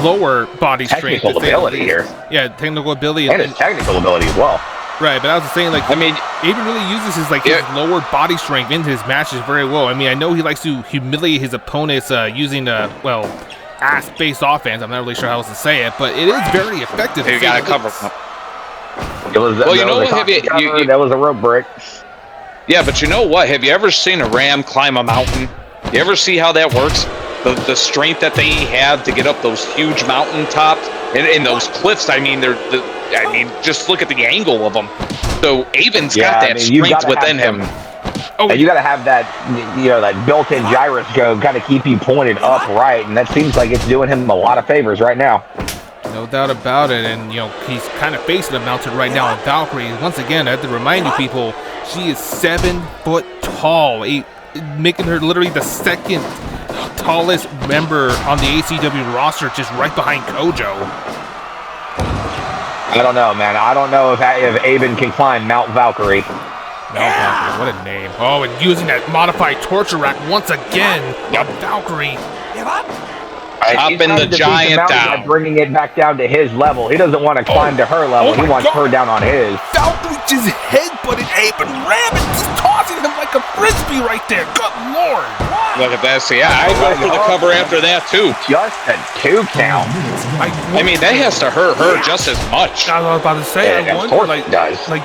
S1: lower body strength.
S3: Technical ability here.
S1: Yeah, technical ability.
S3: And his technical ability as well.
S1: Right, but I was saying, like, I mean, Abe really uses his lower body strength into his matches very well. I mean, I know he likes to humiliate his opponents using ass-based offense. I'm not really sure how else to say it, but it is very effective.
S2: You got to cover.
S3: It was, well, you know what? That was a rope break.
S2: Yeah, but you know what? Have you ever seen a ram climb a mountain? You ever see how that works? The strength that they have to get up those huge mountain tops and those cliffs. I mean, just look at the angle of them. So Aben's got that strength within him.
S3: Oh, and you got to have that, that built-in gyroscope kind of keep you pointed upright, and that seems like it's doing him a lot of favors right now.
S1: No doubt about it, and he's kind of facing a mountain right now on Valkyrie. Once again, I have to remind you people, she is 7 foot tall, making her literally the second tallest member on the ACW roster, just right behind Kojo.
S3: I don't know, man. I don't know if Aben can climb Mount Valkyrie.
S1: Mount Valkyrie, what a name. Oh, and using that modified torture rack once again. Now Valkyrie.
S2: Chopping the giant down.
S3: Bringing it back down to his level. He doesn't want to climb to her level. He wants her down on his.
S1: Valkyrie just headbutted Abe and Ram and just tossing him like a frisbee right there. Good Lord.
S2: Look at that. See, I go for the cover after that, too.
S3: Just a 2 count.
S2: I mean, that has to hurt her just as much.
S1: I was about to say, I wonder,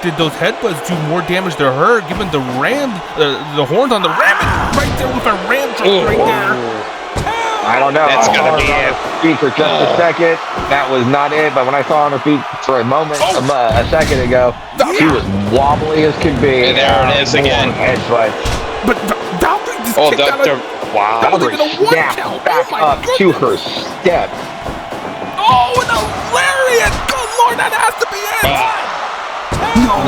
S1: did those headbutts do more damage to her, given the ram, the horns on the ram, right there with a ram drop right there?
S3: I don't know.
S2: That's gonna be it.
S3: Feet for just a second. That was not it. But when I saw her on her feet for a moment, a second ago, she was wobbly as could be.
S2: And there it is again.
S1: But Valkyrie just kicked out
S2: wow.
S3: Valkyrie snapped back up to her step.
S1: Oh, and a lariat! Good Lord, that has to be it!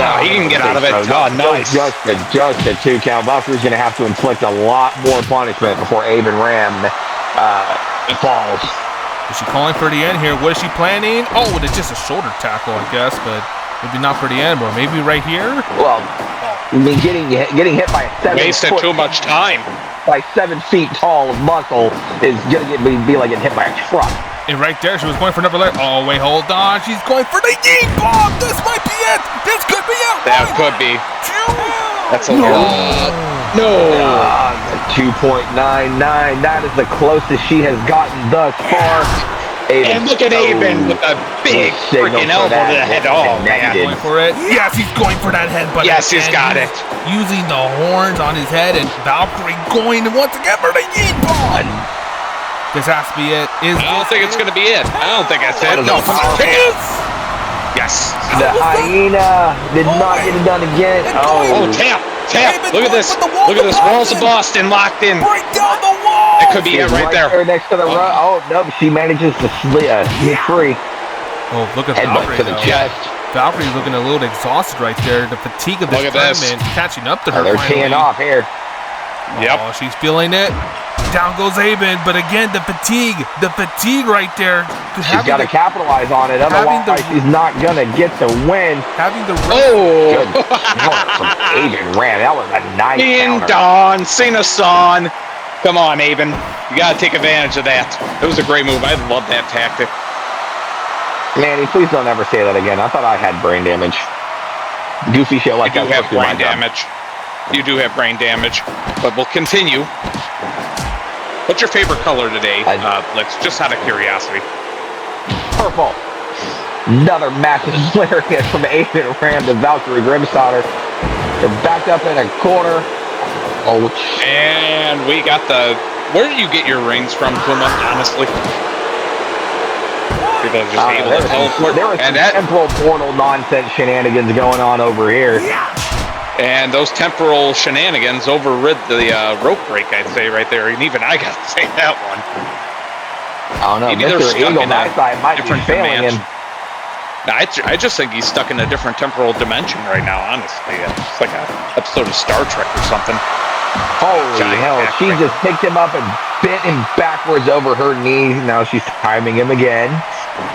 S2: No, he can get out of it. Oh, nice.
S3: Just a 2 count. Valkyrie's going to have to inflict a lot more punishment before Abe and Ram falls.
S1: Is she calling for the end here? What is she planning? Oh, it's just a shoulder tackle, I guess, but maybe not for the end, or maybe right here?
S3: Well, I mean, getting hit by a 7
S2: wasted too much time.
S3: By 7 feet tall muscle is going to be like getting hit by a truck.
S1: And right there, she was going for another leg. Oh, wait, hold on. She's going for the yeet bomb. This might be it. This could be it.
S2: That could be. That's a lot. No.
S3: 2.99. That is the closest she has gotten thus far.
S2: And look at Aben with a big freaking elbow to the head. Oh, man.
S1: Going for it. Yes, he's going for that headbutt.
S2: Yes, he's got it.
S1: Using the horns on his head, and Valkyrie going once again for the yeet bomb. This has to be it.
S2: I don't think it's going to be it. I don't think that's it. No, yes.
S3: The hyena did not get it done again.
S2: Oh, tap. Look at this. Look at this. Walls of Boston locked in.
S1: Break down the wall.
S2: That could be it right there.
S3: Next to the run. Oh, no. She manages to sneak free.
S1: Oh, look at
S3: Valkyrie to the chest.
S1: Valkyrie's looking a little exhausted right there. The fatigue of this tournament catching up to her.
S3: They're teeing off here.
S2: Yep.
S1: Oh, she's feeling it. Down goes Aben, but again, the fatigue right there.
S3: She's got to capitalize on it, otherwise she's not going to get the win.
S1: Having the
S3: Aben ran. That was a nice counter.
S2: Don, Cena-san. Come on, Aben. You got to take advantage of that. It was a great move. I love that tactic.
S3: Manny, please don't ever say that again. I thought I had brain damage. Goofy shit like that.
S2: You do have brain damage. You do have brain damage, but we'll continue. What's your favorite color today? Let's just out of curiosity.
S3: Purple. Another massive lariat from Aben Ram to Valkyrie Grimstarter. They're backed up in a corner. Oh,
S2: and we got the Where do you get your rings from, Puma, honestly? People are just able to teleport.
S3: There was
S2: And
S3: some temporal portal nonsense shenanigans going on over here.
S2: And those temporal shenanigans overrid the rope break, I'd say, right there. And even I got to say that one.
S3: I don't know.
S2: Maybe they're
S3: Mr.
S2: stuck
S3: Eagle,
S2: in a
S3: that side might be
S2: different
S3: failing him.
S2: dimension. No, I just think he's stuck in a different temporal dimension right now, honestly. It's like an episode of Star Trek or something.
S3: Holy
S2: Giant
S3: hell.
S2: back
S3: She
S2: break.
S3: just picked him up and bent him backwards over her knees. Now she's timing him again.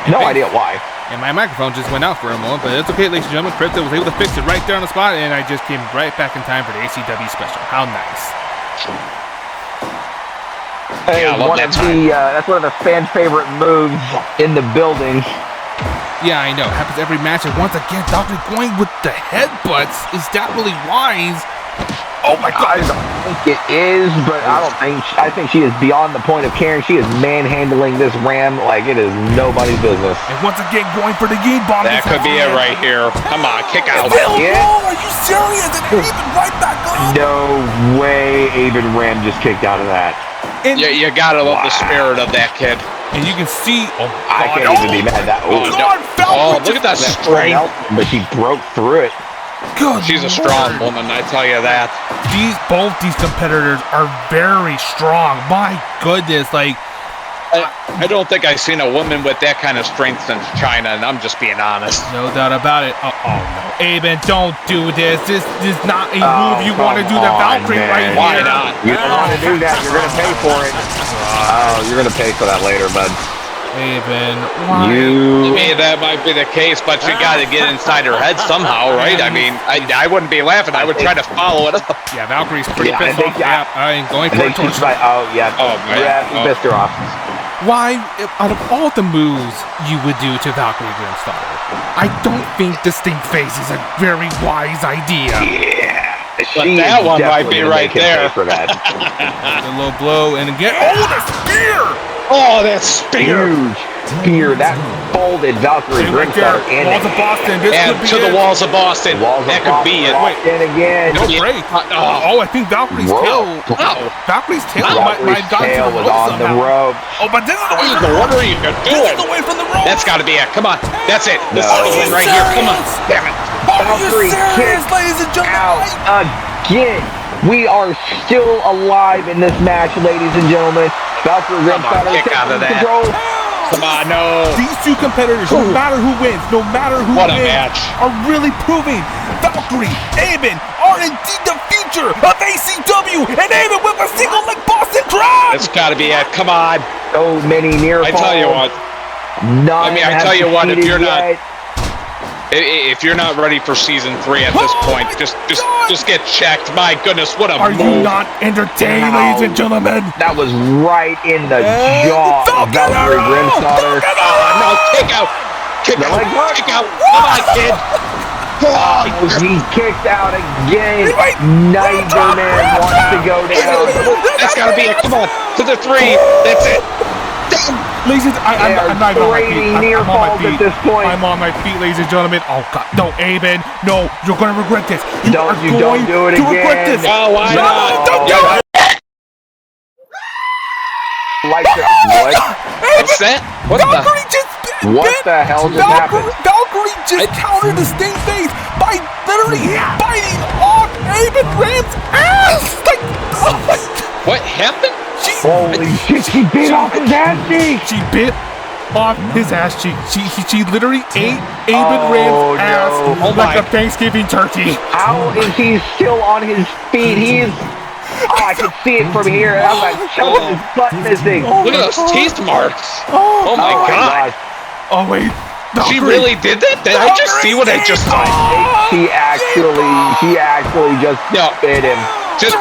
S3: No idea why.
S1: And my microphone just went out for a moment, but it's okay, ladies and gentlemen. Crypto was able to fix it right there on the spot, and I just came right back in time for the ACW special. How nice.
S3: Hey,
S2: Yeah, I love that time.
S3: that's one of the fan favorite moves in the building.
S1: Yeah, I know. Happens every match, and once again, Doctor going with the headbutts. Is that really wise? Oh my
S3: I
S1: god.
S3: don't think it is, but I think she is beyond the point of caring. She is manhandling this ram like it is nobody's business.
S1: And once again, going for the game bomb.
S2: That could be it right here. Come on, kick out.
S1: Still
S3: Yeah.
S1: roll. Are you serious? And even right back up.
S3: No way Aben Ram just kicked out of that.
S1: And,
S2: You gotta love the spirit of that kid.
S1: and you can see. Oh
S3: I
S1: god.
S3: can't even be mad at that.
S1: Oh,
S3: Oh,
S1: god.
S2: Oh,
S1: Valkyrie
S2: look at that
S1: just-
S2: strength.
S3: but she broke through it.
S1: Good
S2: She's a
S1: lord.
S2: strong woman, I tell you that.
S1: Both these competitors are very strong. My goodness, like
S2: I don't think I've seen a woman with that kind of strength since China, and I'm just being honest.
S1: no doubt about it. Oh no, Aben, don't do this. This is not a
S3: Oh,
S1: move you want to
S3: come
S1: do to
S3: on,
S1: Valkyrie
S3: man.
S1: right
S2: Why
S1: here.
S2: not?
S3: You don't want to do that. You're going to pay for it. Oh, you're going to pay for that later, bud.
S1: Aben, why?
S2: To me, that might be the case, but you got to get inside her head somehow, right? I mean, I wouldn't be laughing. I would try to follow it up.
S1: Yeah, Valkyrie's pretty
S3: Yeah, I
S1: pissed
S3: think-
S1: off. Yeah, I'm going
S3: I
S1: for a
S3: think she's
S1: torch.
S3: like, oh, yeah.
S2: Oh, man.
S3: Yeah, you
S2: Oh.
S3: pissed her off.
S1: Why, out of all the moves you would do to Valkyrie Grimstarter, I don't think the stink face is a very wise idea.
S3: Yeah.
S2: But
S3: She
S2: that
S3: is
S2: one might
S3: definitely
S2: be
S3: gonna
S2: right
S3: make him pay
S2: there.
S3: for that.
S1: A low blow, and again, oh, the spear!
S2: Oh, that spear!
S3: Huge spear. That folded Valkyrie
S1: Stay right there.
S3: Grimstar in
S1: Walls of Boston. This
S2: And
S1: could be
S2: to the
S1: it.
S2: walls of Boston.
S3: Walls
S2: That
S3: of
S2: could be it.
S3: Boston in again.
S1: No
S2: Yeah.
S1: break.
S2: Oh.
S1: Oh, I think Valkyrie's
S3: Whoa.
S1: tail.
S2: Wow.
S1: Valkyrie's tail
S3: Valkyrie's
S1: might have gotten to
S3: tail
S1: the
S3: was
S1: rope
S3: on the
S1: somehow.
S3: rope.
S1: Oh, but this is the way from the
S2: What
S1: rope.
S2: are you
S1: This is
S2: doing?
S1: the way from the rope.
S2: That's got to be it. Come on. That's it. This
S3: No.
S2: is the win right here. Come on. Damn it.
S1: Are you
S3: Valkyrie
S1: serious,
S3: kicked
S1: ladies and
S3: out
S1: gentlemen?
S3: again. We are still alive in this match, ladies and gentlemen. Valkyrie
S2: Come on,
S3: Grimstar
S2: kick out of
S3: taking
S2: that.
S3: control.
S2: Come on, no.
S1: These two competitors, no matter who wins, no matter who
S2: What a
S1: wins,
S2: match.
S1: are really proving Valkyrie, Aben are indeed the future of ACW, and Aben with a single leg Boston Crab.
S2: That's got to be it. Come on.
S3: So many near
S2: I
S3: falls.
S2: tell you what.
S3: None
S2: I mean, I
S3: have
S2: tell you what, if
S3: succeeded
S2: you're not-
S3: yet.
S2: If you're not ready for season 3 at this
S1: Oh
S2: point,
S1: my
S2: just
S1: God.
S2: get checked. My goodness, what a
S1: Are
S2: move.
S1: you not entertained,
S3: Wow.
S1: ladies and gentlemen?
S3: That was right in the
S1: And
S3: jaw of Valkyrie Grimstar.
S2: No, kick out. Kick
S3: The
S2: out.
S3: leg lock.
S2: Kick out. Come on, kid.
S3: Oh, he kicked out again.
S1: Wait.
S3: Neither man wants to go down.
S2: That's got to be it. Come on. To the 3. That's it.
S1: Ladies and
S3: They are
S1: I'm not on my feet.
S3: trading near
S1: I'm on my
S3: falls
S1: feet.
S3: at this point.
S1: I'm on my feet, ladies and gentlemen. Oh God, no, Aben, no, you're gonna regret this. You
S3: Don't-
S1: are
S3: you
S1: going
S3: don't do it
S1: to regret
S3: again.
S1: this.
S2: Oh, why
S1: No,
S2: not?
S1: don't do
S2: Yeah.
S1: it.
S3: Like what?
S2: What's that? What the?
S1: Valkyrie just
S3: What the hell just happened?
S1: Valkyrie just countered the sting face by literally biting off Aben Ram's ass. Like, oh my,
S2: What happened?
S3: Holy shit, she bit off his ass cheek.
S1: she bit off his ass cheek. She literally ate Aben
S3: Oh,
S1: Ram's
S3: no.
S1: ass
S2: Oh
S1: like
S2: my.
S1: a Thanksgiving turkey.
S3: How is he still on his feet? He is. Oh, I can see it from here. I'm like, show his butt missing.
S2: Look at those teeth marks. Oh my God.
S3: gosh.
S1: Oh wait,
S2: She
S1: Valkyrie.
S2: really did that? Did I just see what I just saw?
S3: She actually just
S2: No.
S3: bit him.
S2: Just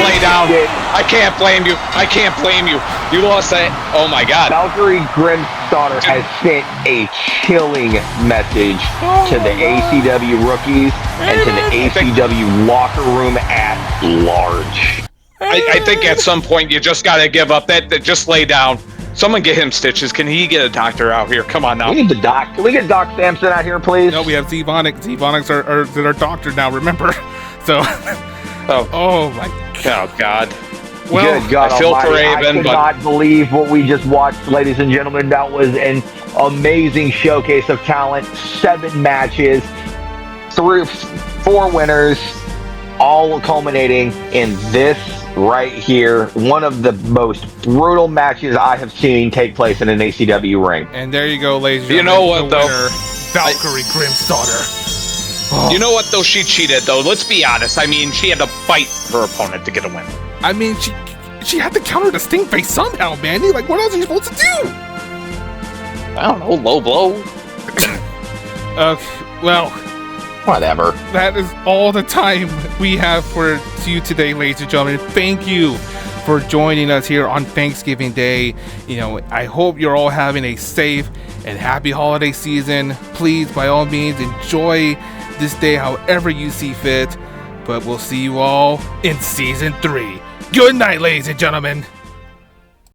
S2: lay down. I can't blame you. I can't blame you. You lost that. Oh my God.
S3: Valkyrie Grimstar has sent a chilling message to the ACW rookies and to the ACW locker room at large.
S2: I think at some point you just gotta give up. That just lay down. Someone get him stitches. Can he get a doctor out here? Come on now.
S3: We need the doc. Can we get Doc Sampson out here, please?
S1: No, we have Z-Vonic. Z-Vonics are doctor now, remember? So,
S2: Oh,
S1: oh my
S2: oh God.
S1: Well,
S3: Good God
S2: I feel for
S3: Almighty, I
S2: Raven,
S3: could
S2: but-
S3: not believe what we just watched, ladies and gentlemen. That was an amazing showcase of talent. 7 matches, 4 winners, all culminating in this right here. One of the most brutal matches I have seen take place in an ACW ring.
S1: and there you go, ladies and
S2: You
S1: gentlemen.
S2: know what,
S1: the
S2: though?
S1: winner, Valkyrie Grimm's daughter.
S2: You know what, though? She cheated, though. Let's be honest. I mean, she had to fight her opponent to get a win.
S1: I mean, she had to counter the stink face somehow, Mandy. Like, what else are you supposed to do?
S2: I don't know, low blow.
S1: Okay, well,
S3: Whatever.
S1: that is all the time we have for you today, ladies and gentlemen. Thank you for joining us here on Thanksgiving Day. You know, I hope you're all having a safe and happy holiday season. Please, by all means, enjoy this day however you see fit. But we'll see you all in season 3. Good night, ladies and gentlemen.